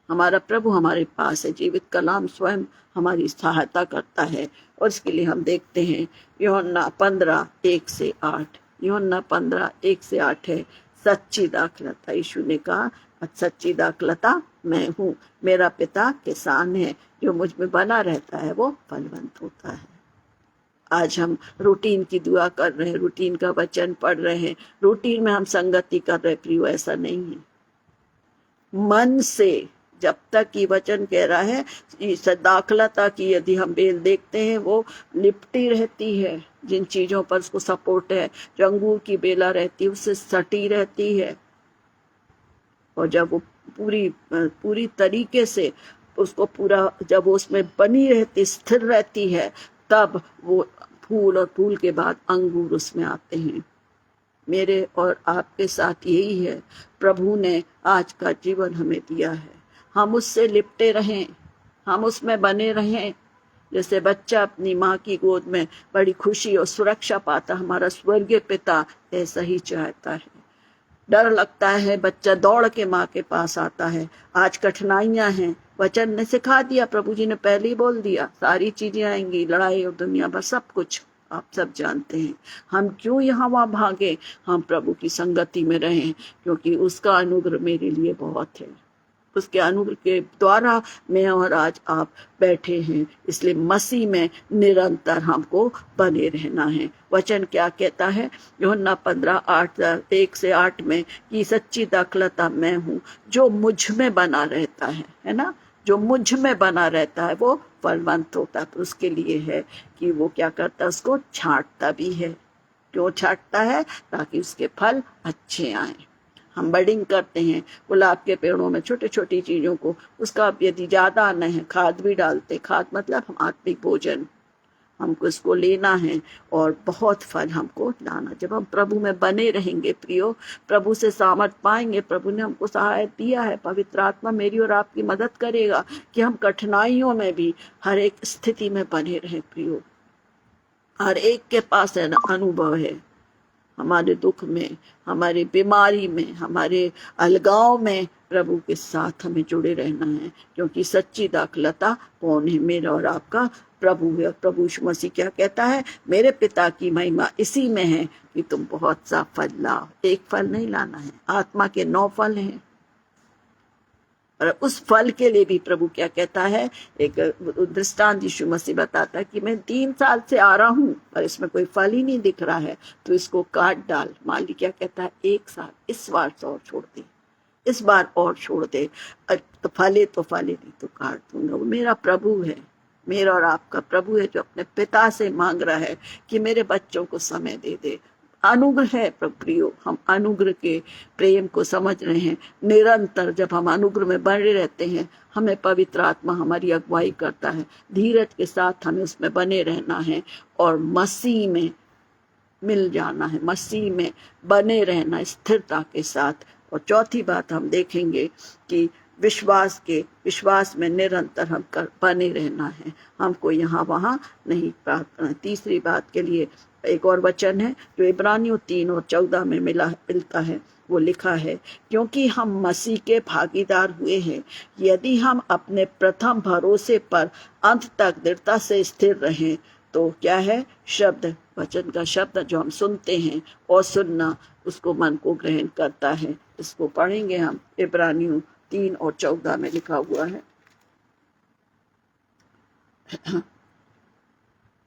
हमारा प्रभु हमारे पास है, जीवित कलाम स्वयं हमारी सहायता करता है। और इसके लिए हम देखते हैं यूहन्ना 15:1-8, यूहन्ना 15:1-8 है, सच्ची दाखलता। यीशु ने कहा सच्ची दाखलता मैं हूँ, मेरा पिता किसान है, जो मुझ में बना रहता है वो फलवंत होता है। आज हम रूटीन की दुआ कर रहे हैं, रूटीन का वचन पढ़ रहे हैं, रूटीन में हम संगति कर रहे हैं प्रियो, ऐसा नहीं है। मन से, जब तक ये वचन कह रहा है इस दाखलता की यदि हम बेल देखते हैं वो लिपटी रहती है जिन चीजों पर उसको सपोर्ट है, जो अंगूर की बेला रहती है उससे सटी रहती है। और जब वो पूरी तरीके से उसको पूरा, जब वो उसमें बनी रहती, स्थिर रहती है, तब वो फूल और फूल के बाद अंगूर उसमें आते हैं। मेरे और आपके साथ यही है, प्रभु ने आज का जीवन हमें दिया है, हम उससे लिपटे रहें, हम उसमें बने रहें। जैसे बच्चा अपनी माँ की गोद में बड़ी खुशी और सुरक्षा पाता, हमारा स्वर्गीय पिता ऐसा ही चाहता है। डर लगता है, बच्चा दौड़ के माँ के पास आता है। आज कठिनाइयां हैं, वचन ने सिखा दिया, प्रभु जी ने पहले ही बोल दिया सारी चीजें आएंगी, लड़ाई और दुनिया भर सब कुछ आप सब जानते हैं। हम क्यों यहाँ वहां भागे, हम प्रभु की संगति में रहें, क्योंकि उसका अनुग्रह मेरे लिए बहुत है। उसके अनुग्रह के द्वारा मैं और आज आप बैठे हैं, इसलिए मसीह में निरंतर हमको बने रहना है। वचन क्या कहता है यूहन्ना 15:1-8 में कि सच्ची दाखलता मैं हूँ, जो मुझ में बना रहता है ना, जो मुझ में बना रहता है वो फलवंत होता है। तो उसके लिए है कि वो क्या करता है, उसको छांटता भी है। क्यों छांटता है? ताकि उसके फल अच्छे आए। हम बडिंग करते हैं गुलाब के पेड़ों में छोटी छोटी चीजों को, उसका यदि ज्यादा आना है खाद भी डालते, खाद मतलब हम आत्मिक भोजन, हमको इसको लेना है और बहुत फल हमको लाना। जब हम प्रभु में बने रहेंगे प्रियो, प्रभु से सामर्थ पाएंगे। प्रभु ने हमको सहायता दिया है, पवित्र आत्मा मेरी और आपकी मदद करेगा कि हम कठिनाइयों में भी हर एक स्थिति में बने रहें प्रियो। हर एक के पास है अनुभव है, हमारे दुख में, हमारी बीमारी में, हमारे अलगाव में प्रभु के साथ हमें जुड़े रहना है, क्योंकि सच्ची दाखलता कौन है? मेरा और आपका प्रभु है। प्रभु यीशु मसीह क्या कहता है? मेरे पिता की महिमा इसी में है कि तुम बहुत सा फल लाओ। एक फल नहीं लाना है, आत्मा के 9 फल हैं। और उस फल के लिए भी प्रभु क्या कहता है, एक दृष्टांत यीशु मसीह बताता है कि मैं 3 साल से आ रहा हूं पर इसमें कोई फल ही नहीं दिख रहा है, तो इसको काट डाल। माली क्या कहता है, 1 साल इस बार से और छोड़ दे, इस बार और छोड़ दे। तो फले नहीं तो काट दूंगा। वो मेरा प्रभु है, मेरा और आपका प्रभु है, जो अपने पिता से मांग रहा है कि मेरे बच्चों को समय दे दे। अनुग्रह है प्रियो, हम अनुग्रह के प्रेम को समझ रहे हैं। निरंतर जब हम अनुग्रह में बने रहते हैं, हमें पवित्र आत्मा हमारी अगुवाई करता है। धीरज के साथ हमें उसमें बने रहना है और मसीह में मिल जाना है, मसीह में बने रहना स्थिरता के साथ। और चौथी बात हम देखेंगे कि विश्वास में निरंतर हम बने रहना है, हमको यहाँ वहां नहीं प्रार्थना। तीसरी बात के लिए एक और वचन है जो इब्रानियों 3:14 में मिलता है। वो लिखा है, क्योंकि हम मसीह के भागीदार हुए हैं, यदि हम अपने प्रथम भरोसे पर अंत तक दृढ़ता से स्थिर रहें। तो क्या है? शब्द, वचन का शब्द जो हम सुनते हैं और सुनना उसको मन को ग्रहण करता है। इसको पढ़ेंगे हम। इब्रानियों 3:14 में लिखा हुआ है,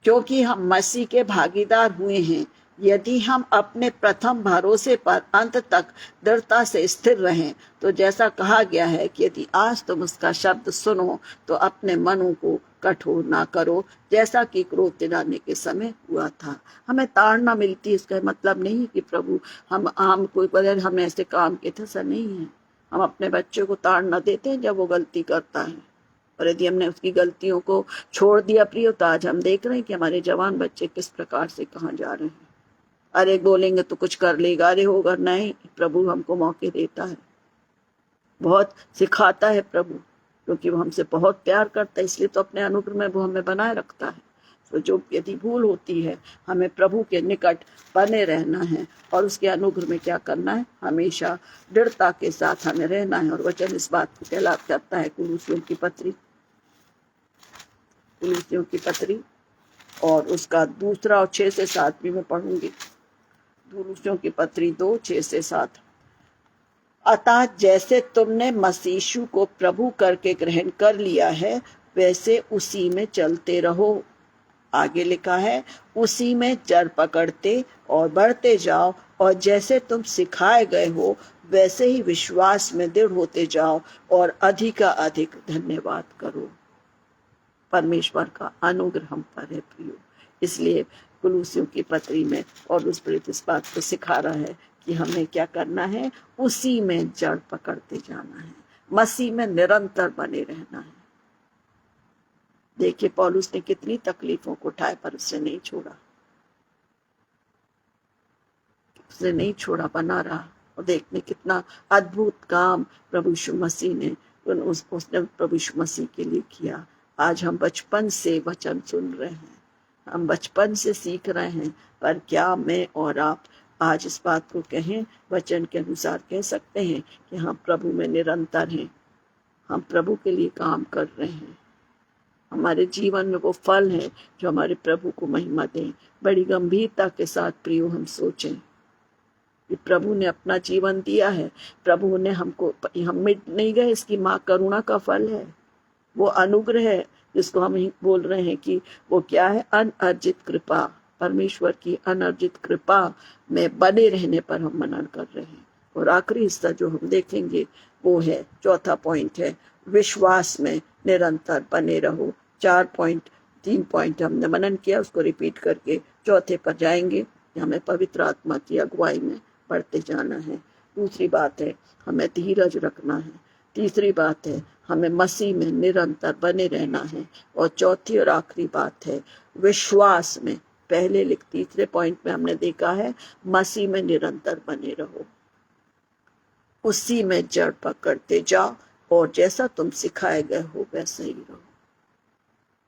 क्योंकि हम मसीह के भागीदार हुए हैं, यदि हम अपने प्रथम भरोसे पर अंत तक दृढ़ता से स्थिर रहें। तो जैसा कहा गया है कि यदि आज तुम उसका शब्द सुनो तो अपने मनों को कठोर ना करो, जैसा कि क्रोध दिलाने के समय हुआ था। हमें ताड़ना मिलती है, इसका मतलब नहीं कि प्रभु हम कोई बदल हम ऐसे काम के थे, ऐसा नहीं है। हम अपने बच्चे को ताड़ना देते हैं जब वो गलती करता है, और यदि हमने उसकी गलतियों को छोड़ दिया प्रियो, तो आज हम देख रहे हैं कि हमारे जवान बच्चे किस प्रकार से कहाँ जा रहे हैं। अरे बोलेंगे तो कुछ कर लेगा, अरे होगा नहीं। प्रभु हमको मौके देता है, बहुत सिखाता है प्रभु, क्योंकि वो हमसे बहुत प्यार करता है, इसलिए तो अपने अनुग्रह में वो हमें बनाए रखता है। तो जो यदि भूल होती है, हमें प्रभु के निकट बने रहना है और उसके अनुग्रह में क्या करना है? हमेशा दृढ़ता के साथ हमें रहना है। और वचन इस बात को कहलात करता है कुलुस्सियों की पत्री और उसका 2 और 6 से 7 भी मैं पढ़ूंगी। कुलुस्सियों की पत्री 2:6-7। अतः जैसे तुमने मसीह यीशु को प्रभु करके ग्रहण कर लिया है, वैसे उसी में चलते रहो। आगे लिखा है, उसी में जड़ पकड़ते और बढ़ते जाओ, और जैसे तुम सिखाए गए हो वैसे ही विश्वास में दृढ़ होते जाओ और अधिक धन्यवाद करो। परमेश्वर का अनुग्रह हम पर है प्रियो। इसलिए कुलुस्सियों की पत्री में और उस प्रेरित इस बात को सिखा रहा है कि हमें क्या करना है? उसी में जड़ पकड़ते जाना है, मसीह में निरंतर बने रहना है। देखिए पौलुस ने कितनी तकलीफों को उठाए, पर उससे नहीं छोड़ा, बना रहा। और देखने कितना अद्भुत काम प्रभु यीशु मसीह ने उसने प्रभु यीशु मसीह के लिए किया। आज हम बचपन से वचन सुन रहे हैं, हम बचपन से सीख रहे हैं, पर क्या मैं और आप आज इस बात को कहें, वचन के अनुसार कह सकते हैं कि हम प्रभु में निरंतर हैं, हम प्रभु के लिए काम कर रहे हैं, हमारे जीवन में वो फल है जो हमारे प्रभु को महिमा दें। बड़ी गंभीरता के साथ प्रियो हम सोचें कि प्रभु ने अपना जीवन दिया है, प्रभु ने हमको, हम मिट नहीं गए, इसकी माँ करुणा का फल है, वो अनुग्रह है जिसको हम बोल रहे हैं कि वो क्या है? अनअर्जित कृपा। परमेश्वर की अनर्जित कृपा में बने रहने पर हम मनन कर रहे हैं। और आखिरी हिस्सा जो हम देखेंगे वो है, चौथा पॉइंट है, विश्वास में निरंतर बने रहो। 3 पॉइंट हमने मनन किया, उसको रिपीट करके चौथे पर जाएंगे। हमें पवित्र आत्मा की अगुवाई में बढ़ते जाना है। दूसरी बात है, हमें धीरज रखना है। तीसरी बात है, हमें मसीह में निरंतर बने रहना है। और चौथी और आखिरी बात है, विश्वास में, पहले तीसरे पॉइंट में हमने देखा है, मसीह में निरंतर बने रहो, उसी में जड़ पकड़ते जाओ, और जैसा तुम सिखाए गए हो वैसे ही रहो।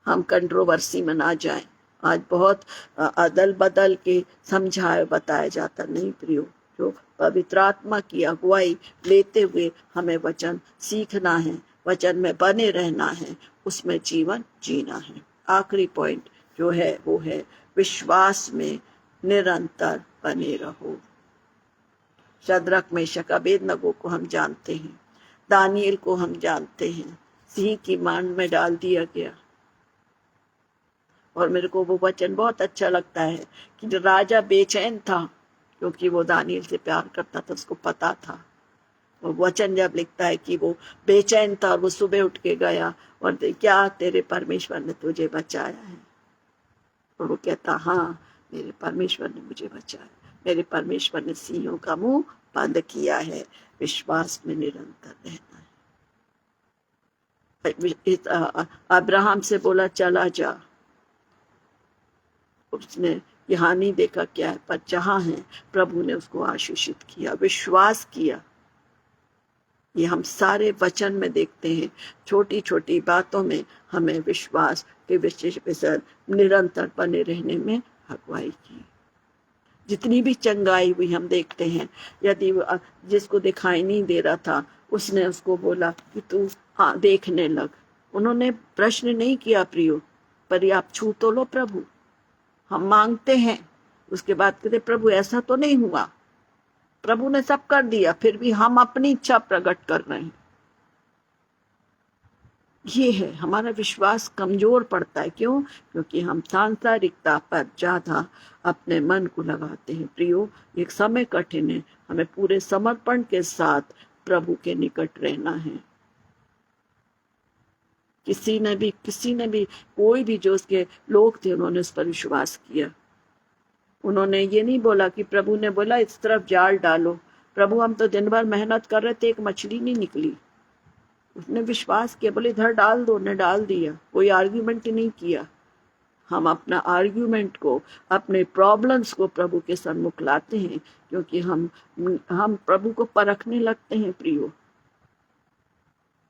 हम कंट्रोवर्सी में ना जाएं। आज बहुत अदल बदल के समझाए बताया जाता नहीं प्रियो। जो पवित्र आत्मा की अगुवाई लेते हुए हमें वचन सीखना है, वचन में बने रहना है, उसमें जीवन जीना है। आखिरी पॉइंट जो है वो है, विश्वास में निरंतर बने रहो। शद्रक मेशक अबेदनगो को हम जानते हैं, दानियल को हम जानते हैं, सिंह की मान में डाल दिया गया। और मेरे को वो वचन बहुत अच्छा लगता है कि जो राजा बेचैन था, क्योंकि वो दानियल से प्यार करता था, उसको पता था वो वचन जब लिखता है कि वो बेचैन था और वो सुबह उठ के गया और क्या तेरे परमेश्वर ने तुझे बचाया है, और वो कहता हाँ मेरे परमेश्वर ने मुझे बचाया, मेरे परमेश्वर ने सिंहों का मुंह बंद किया है। विश्वास में निरंतर रहना है। अब्राहम से बोला चला जा, उसने यहाँ नहीं देखा क्या है, पर जहां है प्रभु ने उसको आशीषित किया, विश्वास किया। ये हम सारे वचन में देखते हैं, छोटी छोटी बातों में हमें विश्वास के विषय निरंतर बने रहने में अगुवाई की। जितनी भी चंगाई हुई हम देखते हैं, यदि जिसको दिखाई नहीं दे रहा था उसने उसको बोला कि तू हाँ देखने लग। उन्होंने प्रश्न नहीं किया प्रियो, पर आप छू तो लो प्रभु, हम मांगते हैं। उसके बाद कहते प्रभु ऐसा तो नहीं हुआ, प्रभु ने सब कर दिया, फिर भी हम अपनी इच्छा प्रकट कर रहे हैं। ये है हमारा विश्वास कमजोर पड़ता है। क्यों? क्योंकि हम सांसारिकता पर ज्यादा अपने मन को लगाते हैं। प्रियो, एक समय कठिन है, हमें पूरे समर्पण के साथ प्रभु के निकट रहना है। किसी ने भी कोई भी जो उसके लोग थे उन्होंने उस पर विश्वास किया। उन्होंने ये नहीं बोला कि प्रभु ने बोला इस तरफ जाल डालो, प्रभु हम तो दिन भर मेहनत कर रहे थे, एक मछली नहीं निकली। उसने विश्वास किया, बोले इधर डाल दो, ने डाल दिया, कोई आर्ग्यूमेंट नहीं किया। हम अपना आर्ग्यूमेंट को, अपने प्रॉब्लम्स को प्रभु के सन्मुख लाते हैं, क्योंकि हम प्रभु को परखने लगते हैं। प्रियो,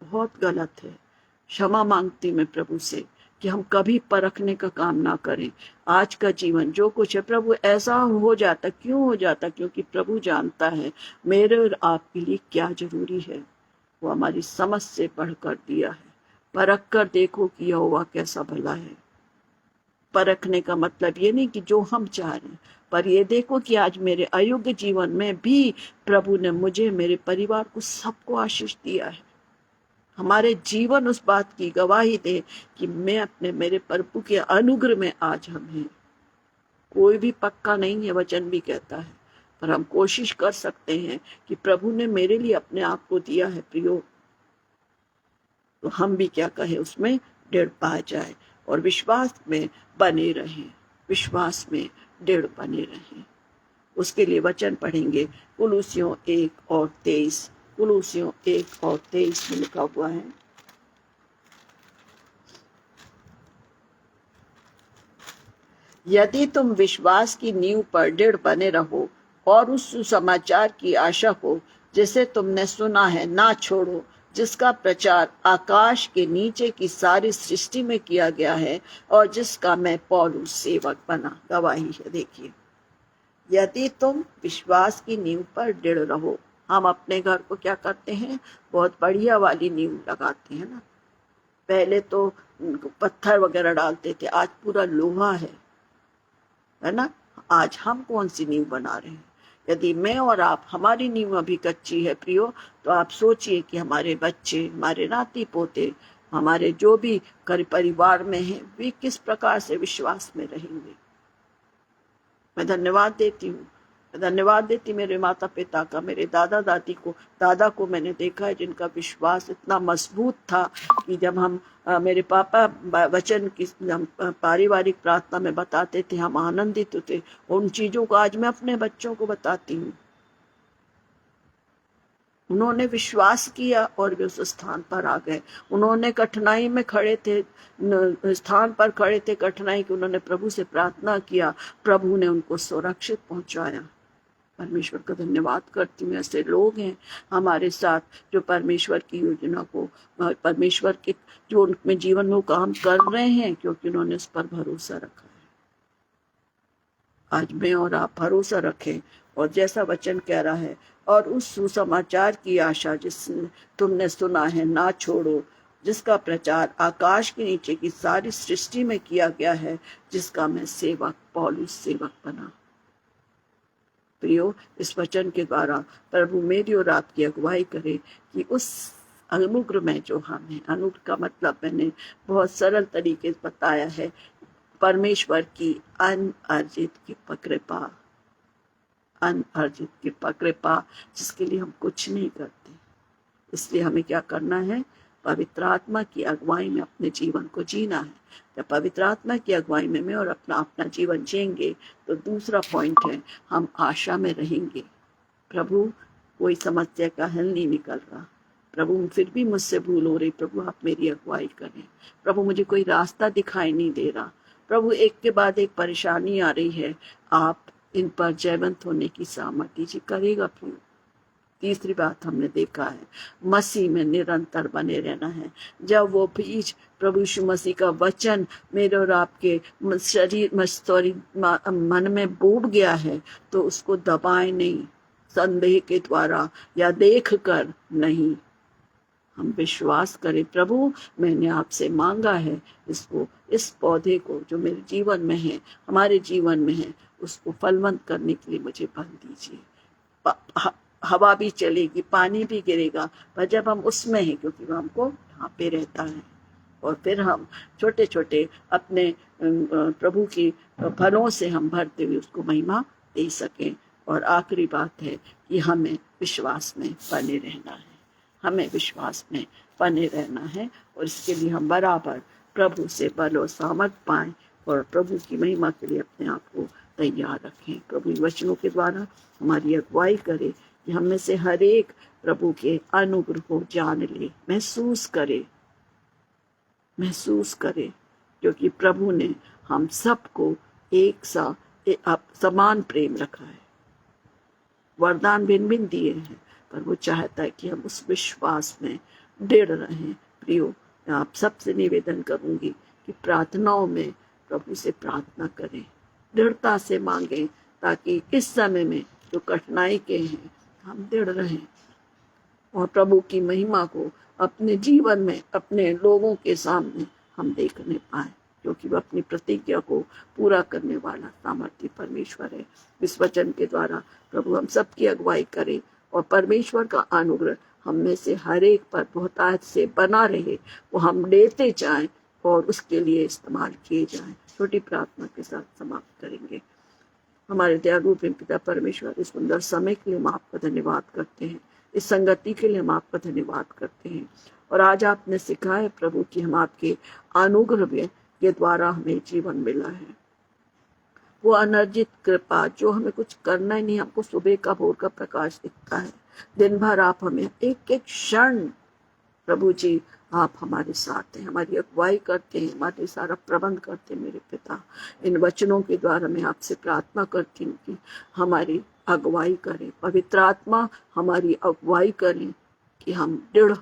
बहुत गलत है। क्षमा मांगती मैं प्रभु से कि हम कभी परखने का काम ना करें। आज का जीवन जो कुछ है प्रभु ऐसा हो जाता, क्यों हो जाता? क्योंकि प्रभु जानता है मेरे और आपके लिए क्या जरूरी है, वो हमारी समझ से बढ़कर दिया है। परख कर देखो कि यहोवा कैसा भला है। परखने का मतलब ये नहीं कि जो हम चाह रहे हैं, पर ये देखो कि आज मेरे अयोग्य जीवन में भी प्रभु ने मुझे, मेरे परिवार को, सबको आशीष दिया है। हमारे जीवन उस बात की गवाही दे कि मैं अपने, मेरे प्रभु के अनुग्रह में आज हम हैं। कोई भी पक्का नहीं है, वचन भी कहता है, पर हम कोशिश कर सकते हैं कि प्रभु ने मेरे लिए अपने आप को दिया है प्रियो, तो हम भी क्या कहें, उसमें दृढ़ पा जाए और विश्वास में बने रहें, विश्वास में दृढ़ बने रहें। उसके लिए वचन पढ़ेंगे कुलुसियों 1:23। कुलुसियों 1:23 में लिखा हुआ है, यदि तुम विश्वास की नींव पर दृढ़ बने रहो और उस सुसमाचार की आशा को जिसे तुमने सुना है ना छोड़ो, जिसका प्रचार आकाश के नीचे की सारी सृष्टि में किया गया है और जिसका मैं पौलुस सेवक बना गवाही है। देखिए, यदि तुम विश्वास की नींव पर दृढ़ रहो। हम अपने घर को क्या करते हैं, बहुत बढ़िया वाली नींव लगाते हैं ना। पहले तो पत्थर वगैरह डालते थे, आज पूरा लोहा है ना। आज हम कौन सी नींव बना रहे हैं? यदि मैं और आप, हमारी नींव अभी कच्ची है प्रियो, तो आप सोचिए कि हमारे बच्चे, हमारे नाती पोते, हमारे जो भी परिवार में हैं, वे किस प्रकार से विश्वास में रहेंगे। मैं धन्यवाद देती मेरे माता पिता का, मेरे दादा को मैंने देखा है जिनका विश्वास इतना मजबूत था कि जब हम मेरे पापा वचन की पारिवारिक प्रार्थना में बताते थे, हम आनंदित होते। उन चीजों को आज मैं अपने बच्चों को बताती हूँ। उन्होंने विश्वास किया और वे उस स्थान पर आ गए। उन्होंने कठिनाई में खड़े थे, स्थान पर खड़े थे कठिनाई की, उन्होंने प्रभु से प्रार्थना किया, प्रभु ने उनको सुरक्षित पहुंचाया। परमेश्वर का धन्यवाद करती हूँ। ऐसे लोग हैं हमारे साथ जो परमेश्वर की योजना को, परमेश्वर के जो उनमें जीवन में वो काम कर रहे हैं, क्योंकि उन्होंने उस पर भरोसा रखा है। आज मैं और आप भरोसा रखें, और जैसा वचन कह रहा है, और उस सुसमाचार की आशा जिसने तुमने सुना है ना छोड़ो, जिसका प्रचार आकाश के नीचे की सारी सृष्टि में किया गया है, जिसका मैं सेवक पौलुस सेवक बना। प्रियो, इस वचन के द्वारा प्रभु मेरी और आपकी अगुवाई करे कि उस अनुग्रह में जो हम हैं, अनुग्रह का मतलब मैंने बहुत सरल तरीके से बताया है, परमेश्वर की अनअर्जित की कृपा, अनअर्जित कृपा जिसके लिए हम कुछ नहीं करते। इसलिए हमें क्या करना है? पवित्र आत्मा की अगुवाई में अपने जीवन को जीना है। जब पवित्र आत्मा की अगुवाई में और अपना अपना जीवन जिएंगे तो दूसरा पॉइंट है, हम आशा में रहेंगे। प्रभु कोई समस्या का हल नहीं निकल रहा, प्रभु फिर भी मुझसे भूल हो रही, प्रभु आप मेरी अगुवाई करें। प्रभु मुझे कोई रास्ता दिखाई नहीं दे रहा, प्रभु एक के बाद एक परेशानी आ रही है, आप इन पर जयवंत होने की सामर्थ्य दीजिए। करेगा प्रभु। तीसरी बात हमने देखा है, मसीह में निरंतर बने रहना है। जब वो बीज प्रभु यीशु मसीह का वचन मेरे और आपके मन में डूब गया है तो उसको दबाए नहीं, संदेह के द्वारा या देख कर नहीं, हम विश्वास करें, प्रभु मैंने आपसे मांगा है इसको, इस पौधे को जो मेरे जीवन में है, हमारे जीवन में है, उसको फलवंत करने के लिए मुझे बल दीजिए। हवा भी चलेगी, पानी भी गिरेगा, पर जब हम उसमें हैं, क्योंकि वो हमको ढांपे रहता है, और फिर हम छोटे छोटे अपने प्रभु की फलों से हम भरते हुए उसको महिमा दे सकें। और आखिरी बात है कि हमें विश्वास में बने रहना है, हमें विश्वास में बने रहना है, और इसके लिए हम बराबर प्रभु से बल और सामर्थ पाएं और प्रभु की महिमा के लिए अपने आप को तैयार रखें। प्रभु वचनों के द्वारा हमारी अगुवाई करे कि हम में से हर एक प्रभु के अनुग्रह को जान ले, महसूस करे, क्योंकि प्रभु ने हम सबको एक सा समान प्रेम रखा है। वरदान भिन्न भिन्न दिए हैं, पर वो चाहता है कि हम उस विश्वास में दृढ़ रहें। प्रियो, मैं आप सबसे निवेदन करूंगी कि प्रार्थनाओं में प्रभु से प्रार्थना करें, दृढ़ता से मांगें, ताकि इस समय में जो कठिनाई के हैं हम दृढ़ रहें और प्रभु की महिमा को अपने जीवन में अपने लोगों के सामने हम देखने पाए, क्योंकि वह अपनी प्रतिज्ञा को पूरा करने वाला सामर्थ्य परमेश्वर है। इस वचन के द्वारा प्रभु हम सबकी अगुवाई करे और परमेश्वर का अनुग्रह हम में से हर एक पर बहुतायत से बना रहे, वो हम लेते जाएं और उसके लिए इस्तेमाल किए जाएं। छोटी प्रार्थना के साथ समाप्त करेंगे। हमारे दयालु पिता परमेश्वर, इस सुंदर समय के लिए हम आपका धन्यवाद करते हैं, इस संगति के लिए हम आपका धन्यवाद करते हैं। और आज आपने सिखाया प्रभु कि हम आपके अनुग्रह के द्वारा हमें जीवन मिला है, वो अनर्जित कृपा जो हमें कुछ करना ही नहीं, हमको सुबह का भोर का प्रकाश दिखता है, दिन भर आप हमें एक एक क्षण प्रभु जी आप हमारे साथ हैं, हमारी अगुवाई करते हैं, हमारे सारा प्रबंध करते हैं। मेरे पिता, इन वचनों के द्वारा मैं आपसे प्रार्थना करती हूँ कि हमारी अगुवाई करें, पवित्र आत्मा हमारी अगुवाई करें कि हम दृढ़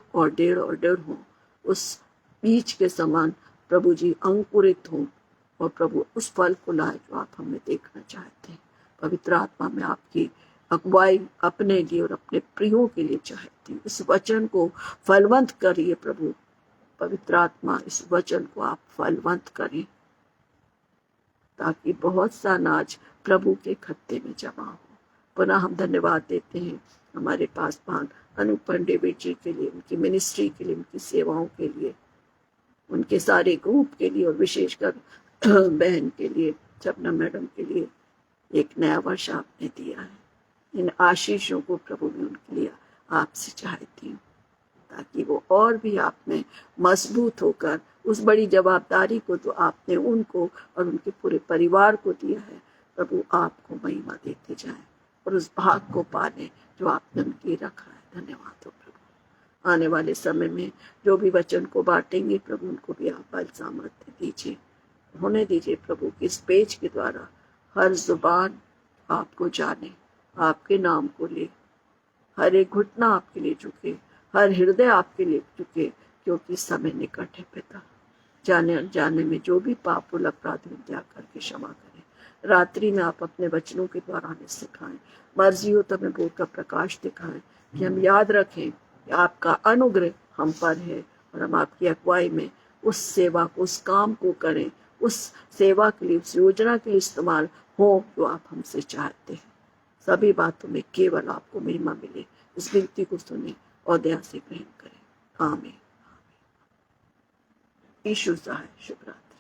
हों, उस बीज के समान प्रभु जी अंकुरित हों और प्रभु उस फल को लाए जो आप हमें देखना चाहते हैं। पवित्र आत्मा में आपकी अगुवाई अपने लिए और अपने प्रियों के लिए चाहती हूँ। इस वचन को फलवंत करिए प्रभु, पवित्र आत्मा इस वचन को आप फलवंत करें, ताकि बहुत सा अनाज प्रभु के खत्ते में जमा हो। पुनः हम धन्यवाद देते हैं हमारे पासवान अनुपम डेविड जी के लिए, उनकी मिनिस्ट्री के लिए, उनकी सेवाओं के लिए, उनके सारे ग्रुप के लिए, और विशेषकर बहन के लिए, शबनम मैडम के लिए एक नया वर्ष आपने दिया है। इन आशीषों को प्रभु ने उनके लिए आपसे चाहती हूँ, ताकि वो और भी आप में मजबूत होकर उस बड़ी जवाबदारी को जो आपने उनको और उनके पूरे परिवार को दिया है, प्रभु आपको महिमा देते जाएं और उस भाग को पाने जो आपने उनके लिए रखा है। धन्यवाद हो प्रभु। आने वाले समय में जो भी वचन को बांटेंगे प्रभु, उनको भी आप बल सामर्थ्य दीजिए, होने दीजिए प्रभु कि इस पेज के द्वारा हर जुबान आपको जाने, आपके नाम को ले, हर एक घुटना आपके लिए झुके, हर हृदय आपके लिए झुके, क्योंकि समय निकट है। पिता, जाने अनजाने में जो भी पाप और अपराध दया करके क्षमा करें। रात्रि में आप अपने वचनों के द्वारा हमें सिखाएं, मर्जी हो तो हमें भोर का प्रकाश दिखाएं, कि हम याद रखें कि आपका अनुग्रह हम पर है और हम आपकी अगुवाई में उस सेवा को, उस काम को करें, उस सेवा के लिए, उस योजना के लिए इस्तेमाल हो जो आप हमसे चाहते हैं। सभी बातों में केवल आपको महिमा मिले, इस विनती को सुने और दया से ग्रहण करें। आमीन। यीशु सहाय। शुभ रात्रि।